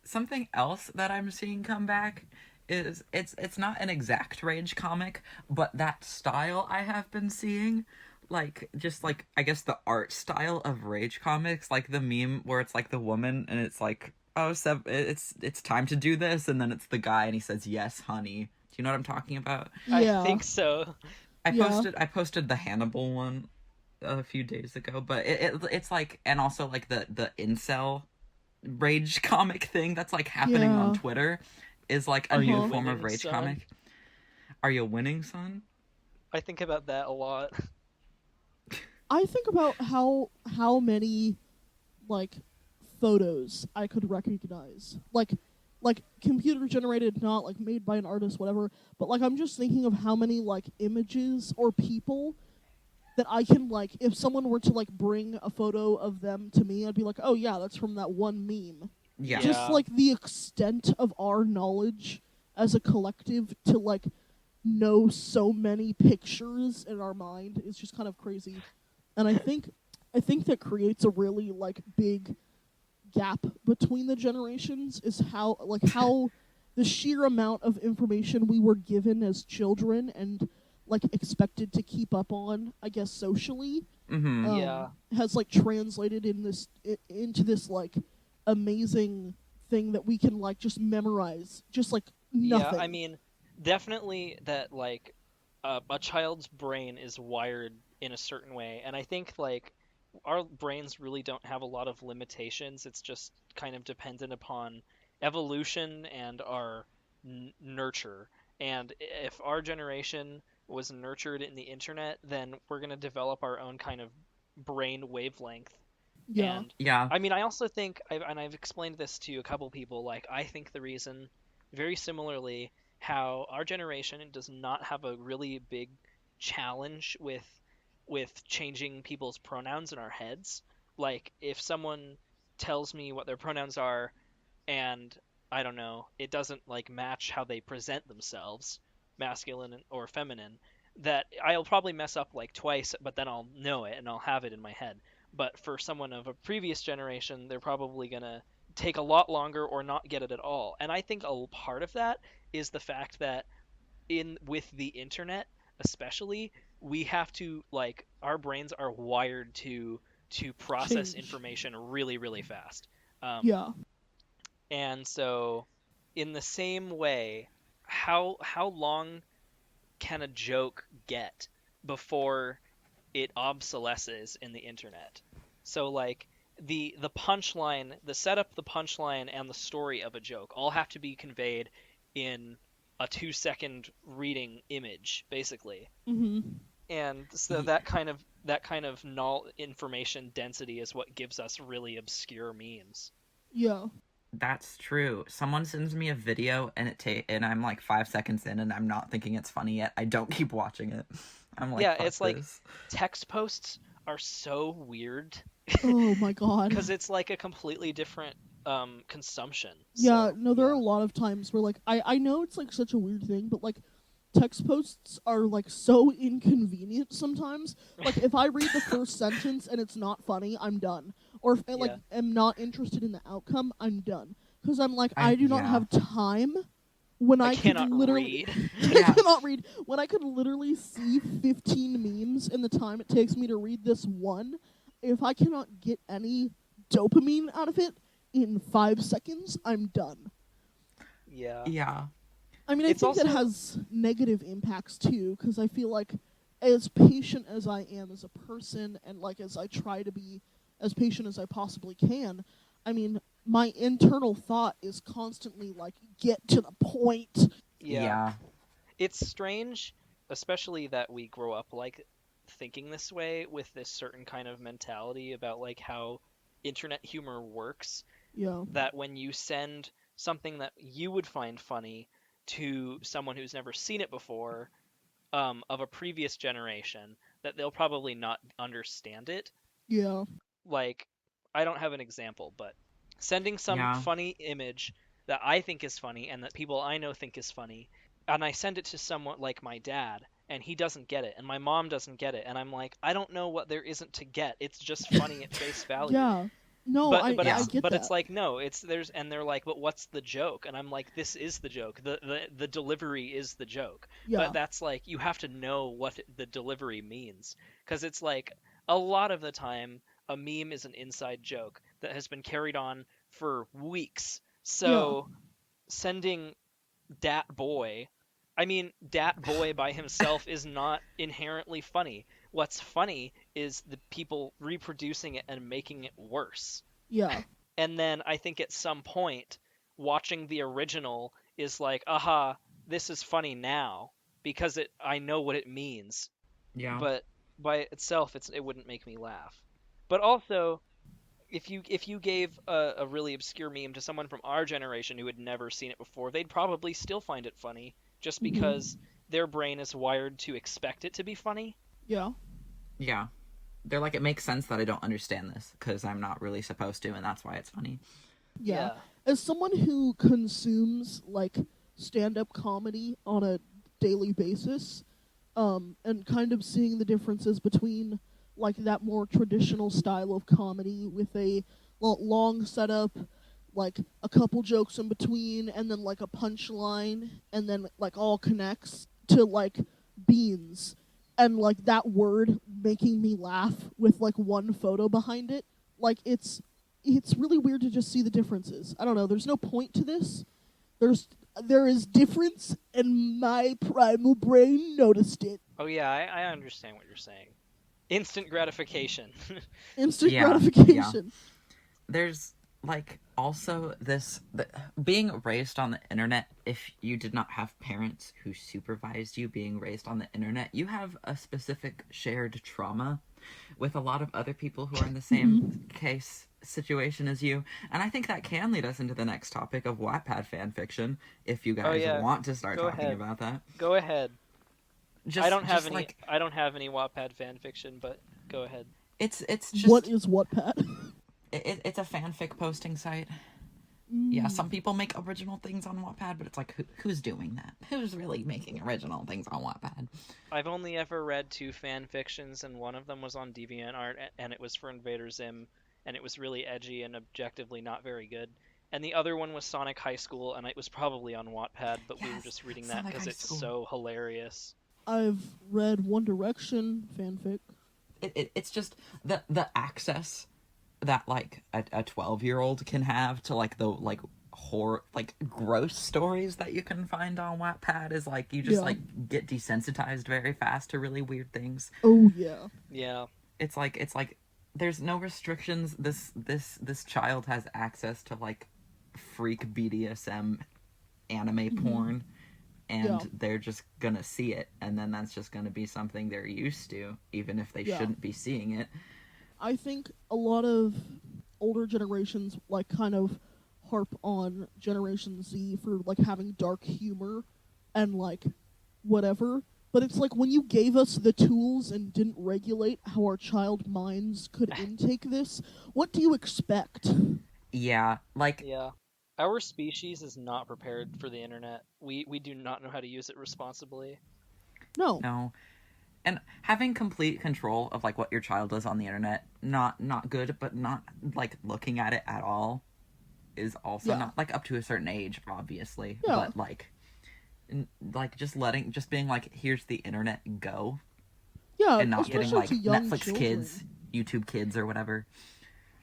Something else that I'm seeing come back is it's not an exact rage comic, but that style I have been seeing, like just like I guess the art style of rage comics, like the meme where it's like the woman and it's like, oh, it's time to do this, and then it's the guy and he says, yes, honey. Do you know what I'm talking about? I Yeah. think so. Yeah. I posted the Hannibal one a few days ago, but it's like, and also like the incel rage comic thing that's like happening on Yeah. Twitter is like a Are you new Uh-huh. form of winning, rage son? comic. Are you winning, son? I think about that a lot. I think about how many, like, photos I could recognize. Like computer generated, not like made by an artist, whatever, but like I'm just thinking of how many like images or people that I can, like, if someone were to like bring a photo of them to me, I'd be like, "Oh yeah, that's from that one meme." Yeah. Just Yeah. like the extent of our knowledge as a collective to like know so many pictures in our mind is just kind of crazy. And I think that creates a really like big gap between the generations, is how the sheer amount of information we were given as children and like expected to keep up on, I guess, socially, Mm-hmm. Yeah. has like translated into this like amazing thing that we can like just memorize, just like Yeah, I nothing. mean, definitely that like a child's brain is wired in a certain way, and I think like our brains really don't have a lot of limitations. It's just kind of dependent upon evolution and our nurture. And if our generation was nurtured in the internet, then we're going to develop our own kind of brain wavelength. Yeah. And Yeah. I mean, I also think, and I've explained this to a couple people, like, I think the reason, very similarly, how our generation does not have a really big challenge with changing people's pronouns in our heads. Like, if someone tells me what their pronouns are and I don't know, it doesn't like match how they present themselves, masculine or feminine, that I'll probably mess up like twice, but then I'll know it and I'll have it in my head. But for someone of a previous generation, they're probably going to take a lot longer or not get it at all. And I think a part of that is the fact that in with the internet especially, we have to like our brains are wired to process Change. information really really fast. Yeah. And so, in the same way, how long can a joke get before it obsolesces in the internet? So like the punchline, the setup, the punchline, and the story of a joke all have to be conveyed in a 2 second reading image, basically. Mm-hmm. And so Ye- that kind of information density is what gives us really obscure memes. Yeah. That's true. Someone sends me a video and and I'm like 5 seconds in and I'm not thinking it's funny yet. I don't keep watching it. I'm like, Yeah, fuck it's like this. text posts are so weird Oh my god. because it's like a completely different consumption. Yeah, So no, there are yeah, a lot of times where like I know it's like such a weird thing, but like text posts are like so inconvenient sometimes. Like if I read the first sentence and it's not funny, I'm done. Or if I like yeah, am not interested in the outcome, I'm done. Cuz I'm like I I do not yeah. have time when I I could cannot literally read. I Yeah. cannot read when I could literally see 15 memes in the time it takes me to read this one. If I cannot get any dopamine out of it in 5 seconds, I'm done. Yeah, Yeah. I mean, I it's think that also has negative impacts too, because I feel like as patient as I am as a person and like as I try to be as patient as I possibly can, I mean, my internal thought is constantly like, get to the point. yeah, Yeah. it's strange, especially that we grow up like thinking this way with this certain kind of mentality about like how internet humor works. Yeah. That when you send something that you would find funny to someone who's never seen it before, of a previous generation, that they'll probably not understand it. Yeah. Like, I don't have an example, but sending some Yeah. funny image that I think is funny and that people I know think is funny, and I send it to someone like my dad, and he doesn't get it, and my mom doesn't get it, and I'm like, I don't know what there isn't to get. It's just funny at face value. Yeah. No, But I but I Yeah. it's get but it's that. like no, it's there's and they're like, but what's the joke? And I'm like, this is the joke. The delivery is the joke. But Yeah. that's like you have to know what the delivery means because it's like a lot of the time a meme is an inside joke that has been carried on for weeks. Yeah. So sending Dat Boy, I mean, Dat Boy by himself is not inherently funny. What's funny is the people reproducing it and making it worse. Yeah. And then I think at some point, watching the original is like, aha, this is funny now because I know what it means. Yeah. But by itself, it wouldn't make me laugh. But also, if you gave a really obscure meme to someone from our generation who had never seen it before, they'd probably still find it funny just Mhm. because their brain is wired to expect it to be funny. Yeah. Yeah. They're like, it makes sense that I don't understand this because I'm not really supposed to, and that's why it's funny. Yeah. Yeah. As someone who consumes like stand-up comedy on a daily basis, and kind of seeing the differences between like that more traditional style of comedy with a long setup, like a couple jokes in between, and then like a punchline, and then like all connects to like beans, and like that word making me laugh with like one photo behind it. Like it's really weird to just see the differences. I don't know. There's no point to this. There's There is difference, and my primal brain noticed it. Oh yeah, I understand what you're saying. Instant gratification. Instant Yeah, gratification. there's like also being raised on the internet. If you did not have parents who supervised you being raised on the internet, you have a specific shared trauma with a lot of other people who are in the same case situation as you. And I think that can lead us into the next topic of Wattpad fan fiction, if you Oh guys yeah, want to start go talking ahead. about that. Go ahead. Just just Any. like I don't have any Wattpad fan fiction, but go ahead. it's What just is Wattpad? it's a fanfic posting site. Yeah, some people make original things on Wattpad, but it's like, who's doing that? Who's really making original things on Wattpad? I've only ever read 2 fan fictions, and one of them was on DeviantArt, and it was for Invader Zim, and it was really edgy and objectively not very good. And the other one was Sonic High School, and it was probably on Wattpad, but we were Yes, just reading that Sonic because High it's School. so hilarious. I've read One Direction fanfic. It's just the access that like a 12-year-old can have to like the like horror, like gross stories that you can find on Wattpad is like you just Yeah. like get desensitized very fast to really weird things. Oh yeah. Yeah. It's like there's no restrictions. This child has access to like freak BDSM anime porn, and Yeah. they're just gonna see it, and then that's just gonna be something they're used to, even if they Yeah. shouldn't be seeing it. I think a lot of older generations like kind of harp on Generation Z for like having dark humor and like whatever. But it's like when you gave us the tools and didn't regulate how our child minds could intake this, what do you expect? Yeah, like Yeah. Our species is not prepared for the internet. We do not know how to use it responsibly. No. no. And having complete control of like what your child does on the internet, not good, but not like looking at it at all is also Yeah. not like up to a certain age, obviously. Yeah. But like just being like, here's the internet, go, Yeah, and not getting especially like to young Netflix children. Kids, YouTube Kids, or whatever.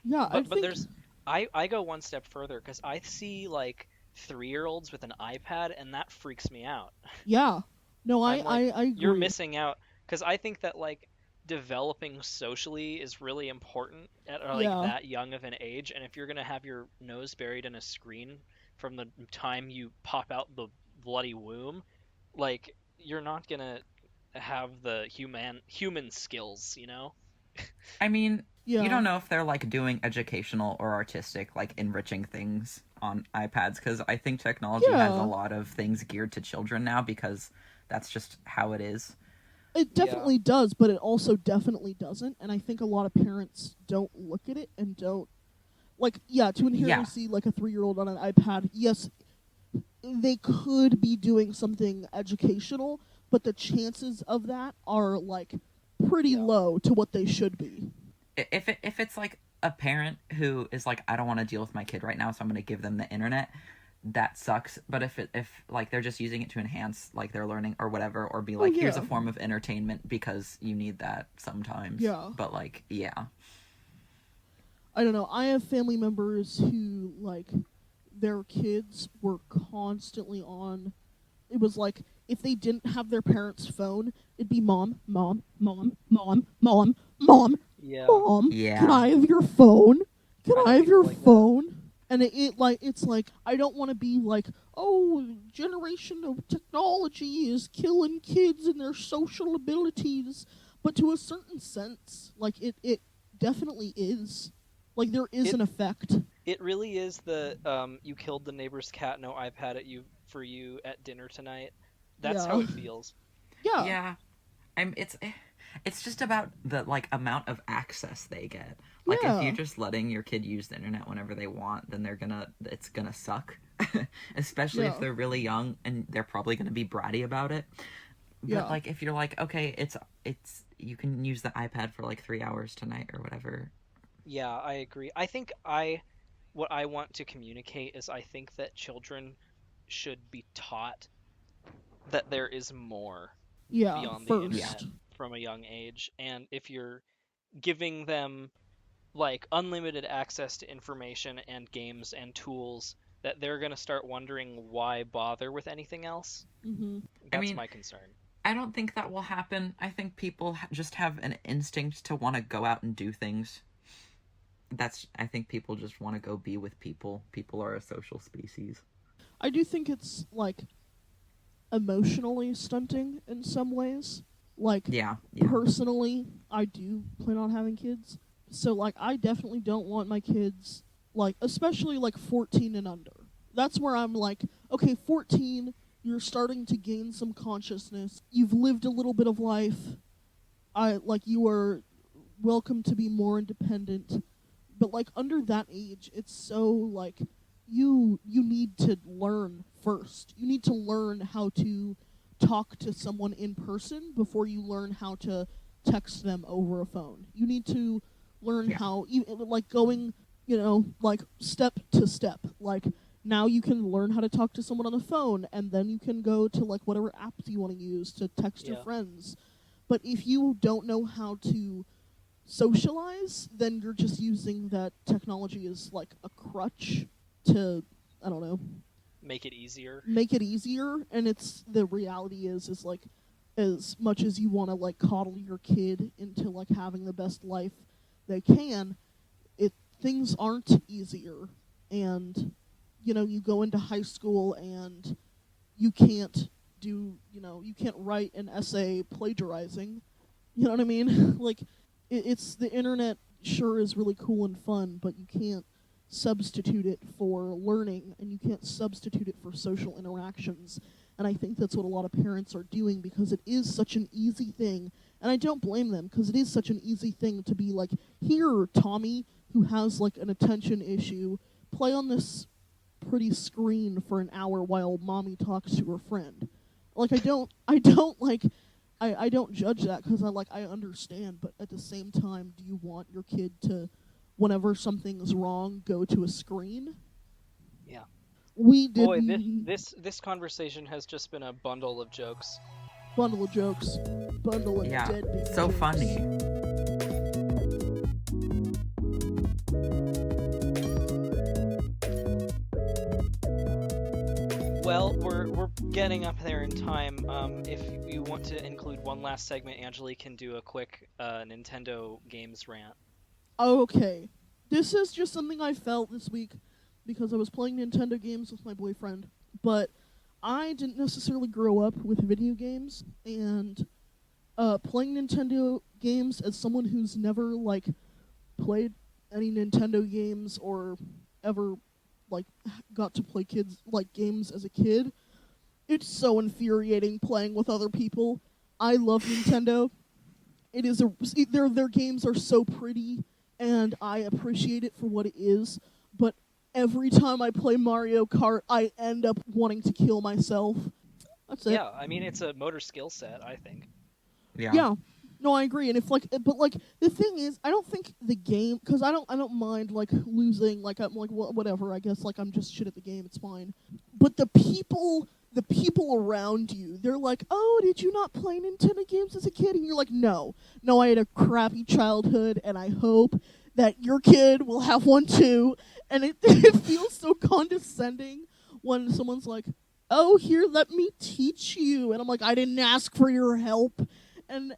Yeah, I But think there's I go one step further because I see like 3-year-olds with an iPad, and that freaks me out. yeah. No, I'm like, I agree. you're missing out because I think that like developing socially is really important at like Yeah. that young of an age, and if you're gonna have your nose buried in a screen from the time you pop out the bloody womb, like you're not gonna have the human skills, you know? I mean, Yeah. you don't know if they're like doing educational or artistic, like enriching things on iPads, because I think technology has a Yeah. lot of things geared to children now because that's just how it is. It definitely does, but it also definitely doesn't. And I think a lot of parents don't look at it and don't like. Yeah, to inherently Yeah. see like a 3-year-old on an iPad. Yes, they could be doing something educational, but the chances of that are like pretty Yeah. low to what they should be. If it's like a parent who is like, I don't want to deal with my kid right now, so I'm going to give them the internet, that sucks. But if like they're just using it to enhance like their learning or whatever, or be like, here's a yeah. form of entertainment because you need that sometimes. Yeah. But like, yeah. I don't know. I have family members who like their kids were constantly on. It was like if they didn't have their parents' phone, it'd be mom, mom, mom, mom, mom, mom, Yeah. mom. Yeah. Can I have your phone? Can I know I have people your like that. phone? And it's like I don't want to be like, oh, generation of technology is killing kids and their social abilities, but to a certain sense, like it definitely is. Like there is an effect. It really is the you killed the neighbor's cat, no iPad at you for you at dinner tonight. That's how Yeah. it feels. Yeah. Yeah. It's just about the like amount of access they get. Like if Yeah. you're just letting your kid use the internet whenever they want, then it's gonna suck. Especially if Yeah. they're really young and they're probably gonna be bratty about it. But Yeah. like if you're like, okay, it's you can use the iPad for like 3 hours tonight or whatever. Yeah, I agree. I think what I want to communicate is I think that children should be taught that there is more Yeah. beyond the First. internet from a young age, and if you're giving them like unlimited access to information and games and tools that they're going to start wondering why bother with anything else. Mm-hmm. That's my concern. I don't think that will happen. I think people just have an instinct to want to go out and do things. I think people just want to go be with people. People are a social species. I do think it's, like, emotionally stunting in some ways. Like, Yeah. personally, I do plan on having kids. So, like, I definitely don't want my kids, like, especially, like, 14 and under. That's where I'm like, okay, 14, you're starting to gain some consciousness. You've lived a little bit of life. You are welcome to be more independent. But, like, under that age, it's so, like, you need to learn first. You need to learn how to talk to someone in person before you learn how to text them over a phone. You need to learn how, going, like, step to step. Like, now you can learn how to talk to someone on the phone, and then you can go to, like, whatever apps you want to use to text your friends. But if you don't know how to socialize, then you're just using that technology as, like, a crutch to, I don't know, make it easier. And the reality is like, as much as you want to, like, coddle your kid into, like, having the best life they can, things aren't easier. And, you go into high school and you can't write an essay plagiarizing. You know what I mean? Like, it's the internet sure is really cool and fun, but you can't substitute it for learning, and you can't substitute it for social interactions. And I think that's what a lot of parents are doing, because it is such an easy thing. And I don't blame them, because it is such an easy thing to be like, here, Tommy, who has, like, an attention issue, play on this pretty screen for an hour while mommy talks to her friend. Like, I don't judge that, because I understand, but at the same time, do you want your kid to, whenever something's wrong, go to a screen? Yeah. We did. Boy, this conversation has just been a bundle of jokes. Bundle of deadbeat so jokes. Funny. Well, we're getting up there in time. If you want to include one last segment, Angeli can do a quick Nintendo games rant. Okay. This is just something I felt this week because I was playing Nintendo games with my boyfriend, but I didn't necessarily grow up with video games, and playing Nintendo games as someone who's never, like, played any Nintendo games or ever, like, got to play games as a kid, it's so infuriating playing with other people. I love Nintendo. Their games are so pretty, and I appreciate it for what it is, but every time I play Mario Kart, I end up wanting to kill myself. That's it. Yeah, I mean, it's a motor skill set, I think. Yeah. No, I agree. And the thing is, I don't think the game, because I don't mind, like, losing, like, I'm like, whatever, I guess, like, I'm just shit at the game, it's fine. But the people around you, they're like, oh, did you not play Nintendo games as a kid? And you're like, no, I had a crappy childhood, and I hope that your kid will have one too. And it feels so condescending when someone's like, oh, here, let me teach you. And I'm like, I didn't ask for your help. And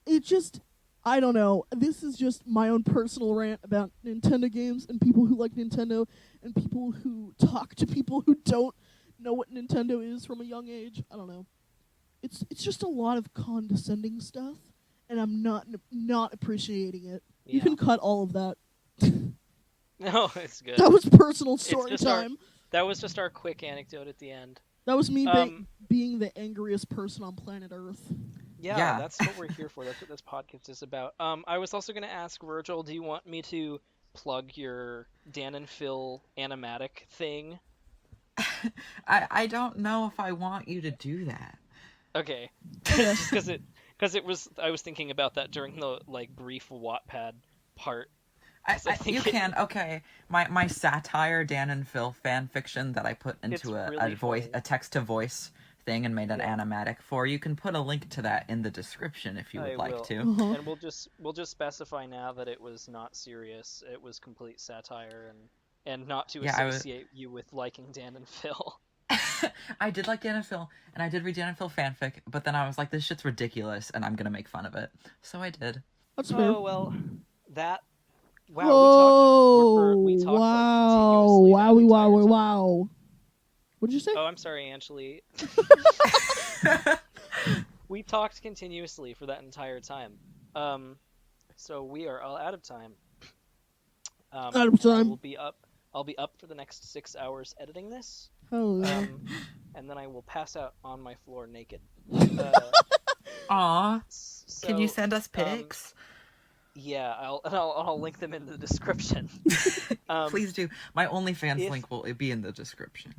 it just, I don't know. This is just my own personal rant about Nintendo games and people who like Nintendo and people who talk to people who don't know what Nintendo is from a young age. I don't know. It's just a lot of condescending stuff, and I'm not appreciating it. Yeah. You can cut all of that. No, it's good. That was personal story time. That was just our quick anecdote at the end. That was me being the angriest person on planet Earth. Yeah, that's what we're here for. That's what this podcast is about. I was also going to ask Virgil, do you want me to plug your Dan and Phil animatic thing? I don't know if I want you to do that. Okay. Just because I was thinking about that during the, like, brief Wattpad part. You can. Okay, my satire Dan and Phil fan fiction that I put into a text to voice thing and made an animatic for. You can put a link to that in the description if you would like to. Uh-huh. And we'll just specify now that it was not serious. It was complete satire and not to Yeah, associate you with liking Dan and Phil. I did like Dan and Phil, and I did read Dan and Phil fanfic, but then I was like, this shit's ridiculous, and I'm gonna make fun of it. So I did. That's fair. Oh well, that. Wow, Whoa! we talked like Wow! continuously that Wowie! entire Wow! time. Wow! What'd you say? Oh, I'm sorry, Angeli. We talked continuously for that entire time. So we are all out of time. Out of and time. I'll be up for the next 6 hours editing this. Hell yeah. And then I will pass out on my floor naked. Aw. So, Can you send us pics? Yeah, I'll link them in the description. Please do. My OnlyFans link will be in the description.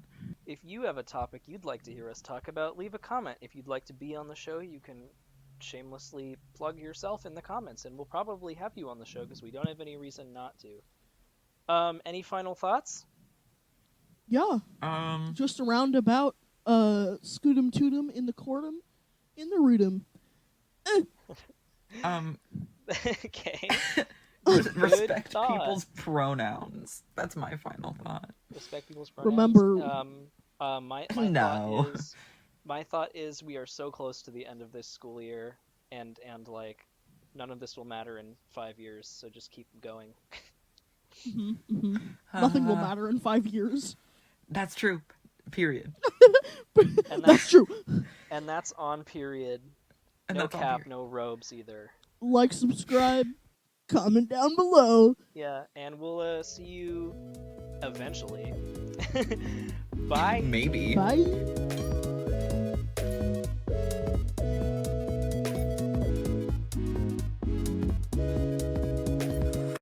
If you have a topic you'd like to hear us talk about, leave a comment. If you'd like to be on the show, you can shamelessly plug yourself in the comments, and we'll probably have you on the show because we don't have any reason not to. Any final thoughts? Yeah. Just a roundabout. Scootum-tootum, inderootum. Okay. Respect thought. people's pronouns. That's my final thought. Respect people's pronouns. Remember. No. My thought is we are so close to the end of this school year, and like none of this will matter in 5 years. So just keep going. Nothing will matter in 5 years. That's true. Period. And that's true. And that's on period. And No that's on cap, period. no robes either. Like, subscribe, comment down below. Yeah, and we'll see you eventually. Bye. Maybe. Bye.